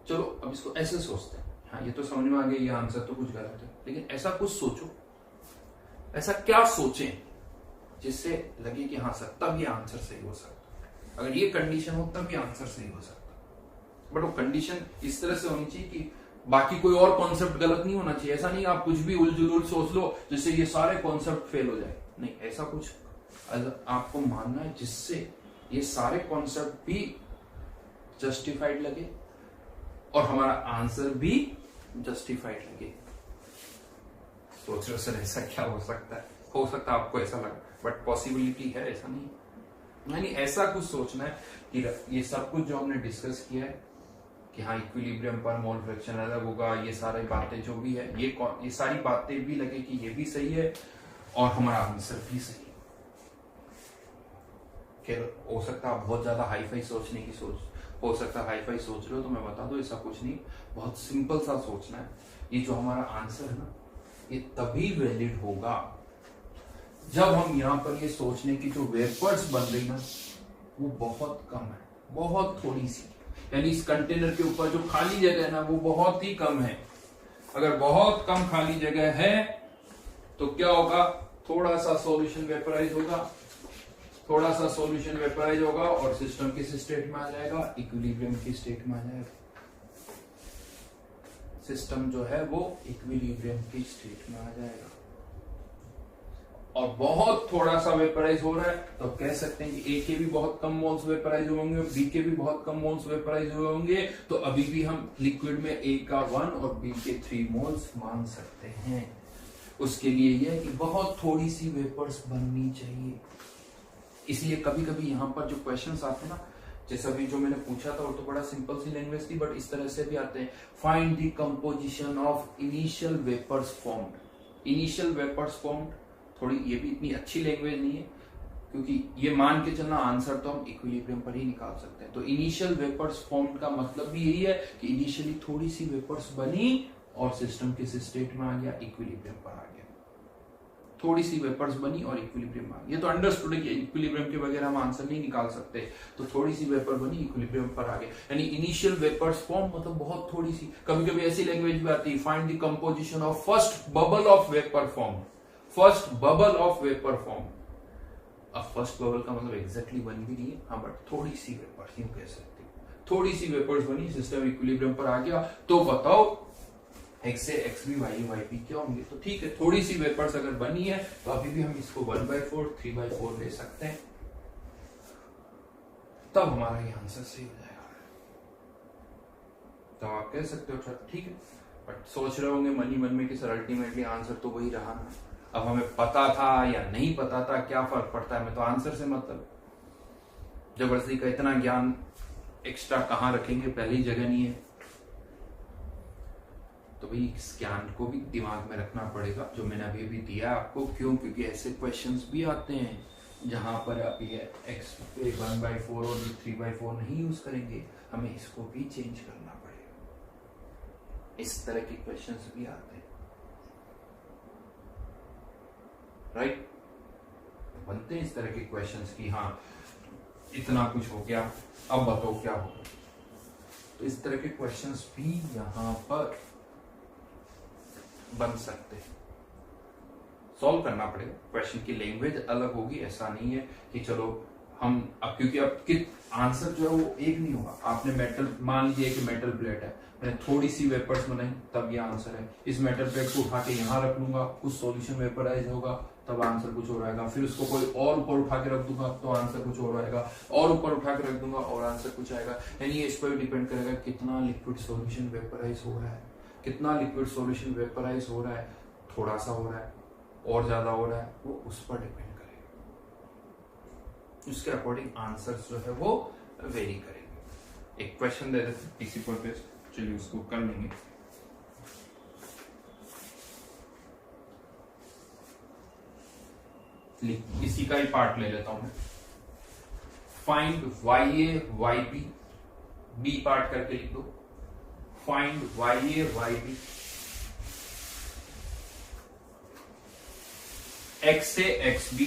चलो अब इसको ऐसे सोचते हैं, हाँ ये तो समझ में आ गया, ये आंसर तो कुछ गलत है, लेकिन ऐसा कुछ सोचो, ऐसा क्या सोचें जिससे लगे कि हाँ सर तब ये आंसर सही हो सकता, अगर ये कंडीशन हो तब ये आंसर सही हो सकता। बट वो कंडीशन इस तरह से होनी चाहिए कि बाकी कोई और कॉन्सेप्ट गलत नहीं होना चाहिए। ऐसा नहीं आप कुछ भी उलझुल सोच लो जिससे ये सारे कॉन्सेप्ट फेल हो जाए, नहीं, ऐसा कुछ आपको मानना है जिससे ये सारे कॉन्सेप्ट भी जस्टिफाइड लगे और हमारा आंसर भी जस्टिफाइड लगे। सोच रहे सर ऐसा क्या हो सकता है? हो सकता है आपको ऐसा लगा, बट पॉसिबिलिटी है, ऐसा नहीं। यानी ऐसा कुछ सोचना है कि ये सब कुछ जो हमने डिस्कस किया है कि हाँ इक्विलिब्रियम पर मोल फ्रैक्शन अलग होगा, ये सारी बातें जो भी है, ये सारी बातें भी लगे कि ये भी सही है और हमारा आंसर भी सही है। हो सकता है आप बहुत ज्यादा हाईफाई सोचने की हो सकता है हाईफाई सोच रहे हो, तो मैं बता दूं ऐसा कुछ नहीं, बहुत सिंपल सा सोचना है। ये जो हमारा आंसर है ना, ये तभी वैलिड होगा जब हम यहाँ पर ये सोचने की जो वेपर्स बन रही ना वो बहुत कम है, बहुत थोड़ी सी, यानी इस कंटेनर के ऊपर जो खाली जगह है ना वो बहुत ही कम है। अगर बहुत कम खाली जगह है तो क्या होगा, थोड़ा सा सॉल्यूशन वेपराइज होगा, थोड़ा सा सॉल्यूशन वेपराइज होगा और सिस्टम किस स्टेट में आ जाएगा, इक्विलिब्रियम की स्टेट में आ जाएगा। सिस्टम जो है वो इक्विलिब्रियम की स्टेट में आ जाएगा। और बहुत थोड़ा सा वेपराइज हो रहा है तो कह सकते हैं कि ए के भी बहुत कम मोल्स वेपराइज होंगे, बी के भी बहुत कम मोल्स वेपराइज होंगे, तो अभी भी हम लिक्विड में ए का 1 और बी के 3 मोल्स मान सकते हैं। उसके लिए यह है कि बहुत थोड़ी सी वेपर्स बननी चाहिए। इसलिए कभी कभी यहाँ पर जो क्वेश्चंस आते हैं ना, जैसे अभी जो मैंने पूछा था वो तो बड़ा सिंपल सी लैंग्वेज थी, बट इस तरह से भी आते हैं, find the composition of initial vapours formed. Initial vapours formed थोड़ी ये भी इतनी अच्छी लैंग्वेज नहीं है, क्योंकि ये मान के चलना आंसर तो हम इक्विलिब्रियम पर ही निकाल सकते हैं। तो इनिशियल वेपर्स फॉर्म्ड का मतलब भी यही है कि इनिशियली थोड़ी सी वेपर्स बनी और सिस्टम किस स्टेट में आ गया, इक्विलिब्रियम पर आ गया। थोड़ी सी वेपर्स बनी और इक्विलिब्रियम आ गया। ये तो अंडरस्टूड है कि इक्विलिब्रियम के बगैर हम आंसर नहीं निकाल सकते, तो थोड़ी सी वेपर बनी, इक्विलिब्रियम पर आ गया। यानी इनिशियल वेपर्स फॉर्म मतलब बहुत थोड़ी सी। कभी कभी ऐसी लैंग्वेज भी आती है, find the composition of first bubble of vapour form, first bubble of vapour form. अब फर्स्ट बबल का मतलब एग्जैक्टली बन भी नहीं है, हाँ, बट थोड़ी सी वेपर्स, यूं कह सकते हैं, थोड़ी सी वेपर्स बनी, सिस्टम इक्विलिब्रियम पर आ गया, तो बताओ x से x भी y भी क्या होंगे। तो ठीक है, थोड़ी सी वेपर्स अगर बनी है तो अभी भी हम इसको 1/4 3/4 ले सकते हैं, तब हमारा ये आंसर सही हो जाएगा। तो आप कह सकते हो सर ठीक है, बट सोच रहे होंगे मन ही मन में कि सर अल्टीमेटली आंसर तो वही रहा ना, अब हमें पता था या नहीं पता था क्या फर्क पड़ता है, हमें तो आंसर से मतलब। जबरदस्ती का इतना ज्ञान एक्स्ट्रा कहां रखेंगे, पहली जगह नहीं है, तो भाई इस ज्ञान को भी दिमाग में रखना पड़ेगा जो मैंने अभी अभी दिया आपको। क्यों? क्योंकि ऐसे क्वेश्चंस भी आते हैं जहां पर आप ये x 1/4 और 3/4 नहीं यूज करेंगे, हमें इसको भी चेंज करना पड़ेगा। इस तरह के क्वेश्चंस भी आते हैं, राइट। बनते हैं इस तरह के क्वेश्चंस की हाँ इतना कुछ हो गया, अब बताओ क्या होगा। तो इस तरह के क्वेश्चंस भी यहां पर बन सकते हैं, सॉल्व करना पड़ेगा। क्वेश्चन की लैंग्वेज अलग होगी, ऐसा नहीं है कि चलो हम अब, क्योंकि अब आंसर जो है वो एक नहीं होगा। आपने मेटल, मान लीजिए कि मेटल प्लेट है, मैंने थोड़ी सी वेपर्स बनाई तब ये आंसर है। इस मेटल प्लेट को उठा के यहाँ रख लूंगा, कुछ सॉल्यूशन वेपराइज होगा तब आंसर कुछ और आएगा। फिर उसको कोई और ऊपर उठा के रख दूंगा तो आंसर कुछ और आएगा, और ऊपर उठा के रख दूंगा और आंसर कुछ आएगा। यानी ये इस पर डिपेंड करेगा कितना लिक्विड सॉल्यूशन वेपराइज हो रहा है, कितना लिक्विड सॉल्यूशन वेपराइज हो रहा है, थोड़ा सा हो रहा है और ज्यादा हो रहा है, वो उस पर डिपेंड करेगा। उसके अकॉर्डिंग आंसर्स जो है वो वेरी करेंगे। एक क्वेश्चन दे देते इसी पर पे, चलिए उसको कर लेंगे। इसी का ही पार्ट ले लेता हूं मैं। Find YA YB, B part करके लिख दो। फाइंड YA YB X से XB,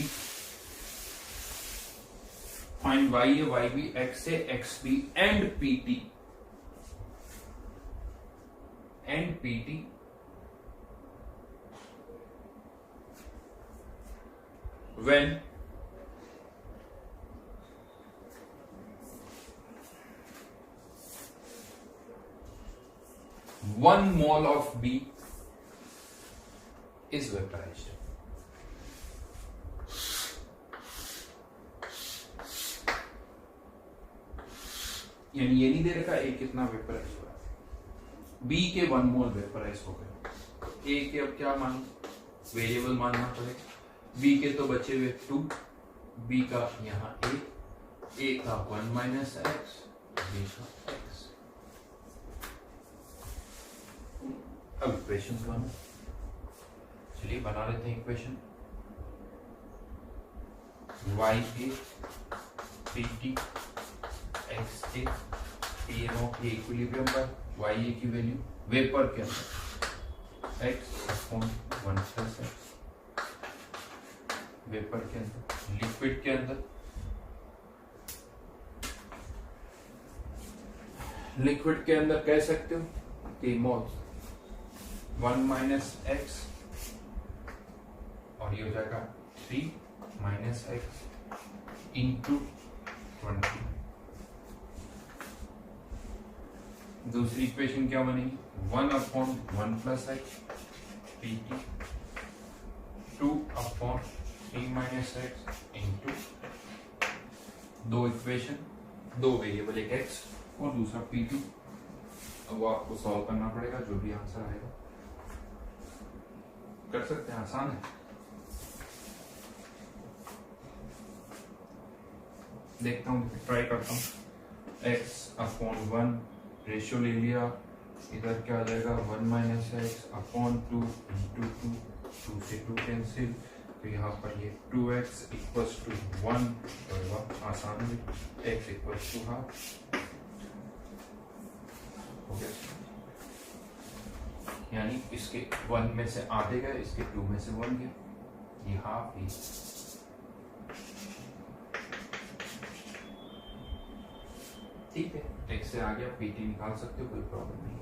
find YA YB X से XB and PT when one mole of B is vaporized। यानी ये नहीं दे रखा ए कितना वेपराइज हुआ, बी के 1 मोल वेपराइज हो गए। ए के अब क्या मान, वेरिएबल मानना पड़ेगा। बी के तो बचे हुए 2, बी का यहाँ ए का 1 माइनस एक्स, बी का एक्स। अब इक्वेशन बना, चलिए बना लेते हैं equation. y a pt x a p not ये इक्विलिब्रियम पर y a की वैल्यू वेपर के अंदर x upon 1 plus x, vapour के अंदर, लिक्विड के अंदर, लिक्विड के अंदर कह सकते हो कि मोल्स 1 माइनस एक्स और ये हो जाएगा 3 माइनस एक्स इंटू 20। दूसरी इक्वेशन क्या बनेगी, 1 upon 1 plus x PT 2 upon 3 minus x into, दो इक्वेशन, दो वेरिएबल, एक एक्स और दूसरा पीटी। अब वो आपको सॉल्व करना पड़ेगा, जो भी आंसर आएगा कर सकते हैं, आसान है। देखता हूँ, ट्राई करता हूँ। x अपॉन 1 रेशियो ले लिया, इधर क्या आ जाएगा 1 माइनस एक्स अपॉन 2 इंटू 2 से 2 कैंसिल, तो यहाँ पर ये 2x इक्वल्स टू 1 होगा, आसान है। x इक्वल्स टू हाफ हो गया, यानी इसके 1 में से आधे गए, इसके 2 में से 1 गया, ये हाफ ही। ठीक है, x से आ गया, pt निकाल सकते हो, कोई प्रॉब्लम नहीं है।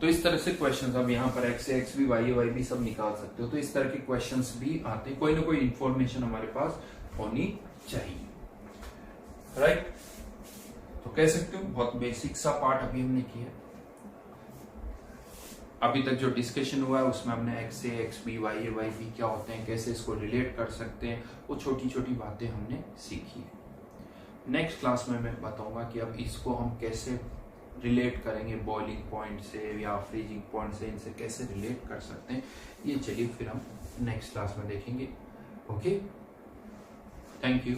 तो इस तरह से क्वेश्चंस, अब यहाँ पर x से x भी, y y भी सब निकाल सकते हो। तो इस तरह के क्वेश्चंस भी आते हैं, कोई ना कोई इंफॉर्मेशन हमारे पास होनी चाहिए, राइट। तो कह सकते हो बहुत बेसिक सा पार्ट अभी हमने किया। अभी तक जो डिस्कशन हुआ है उसमें हमने x से x b y a y b क्या होते हैं, कैसे इसको रिलेट कर सकते हैं, वो छोटी छोटी बातें हमने सीखी है। नेक्स्ट क्लास में मैं बताऊंगा कि अब इसको हम कैसे रिलेट करेंगे बॉइलिंग पॉइंट से या फ्रीजिंग पॉइंट से, इनसे कैसे रिलेट कर सकते हैं, ये चलिए फिर हम नेक्स्ट क्लास में देखेंगे। Okay, thank you.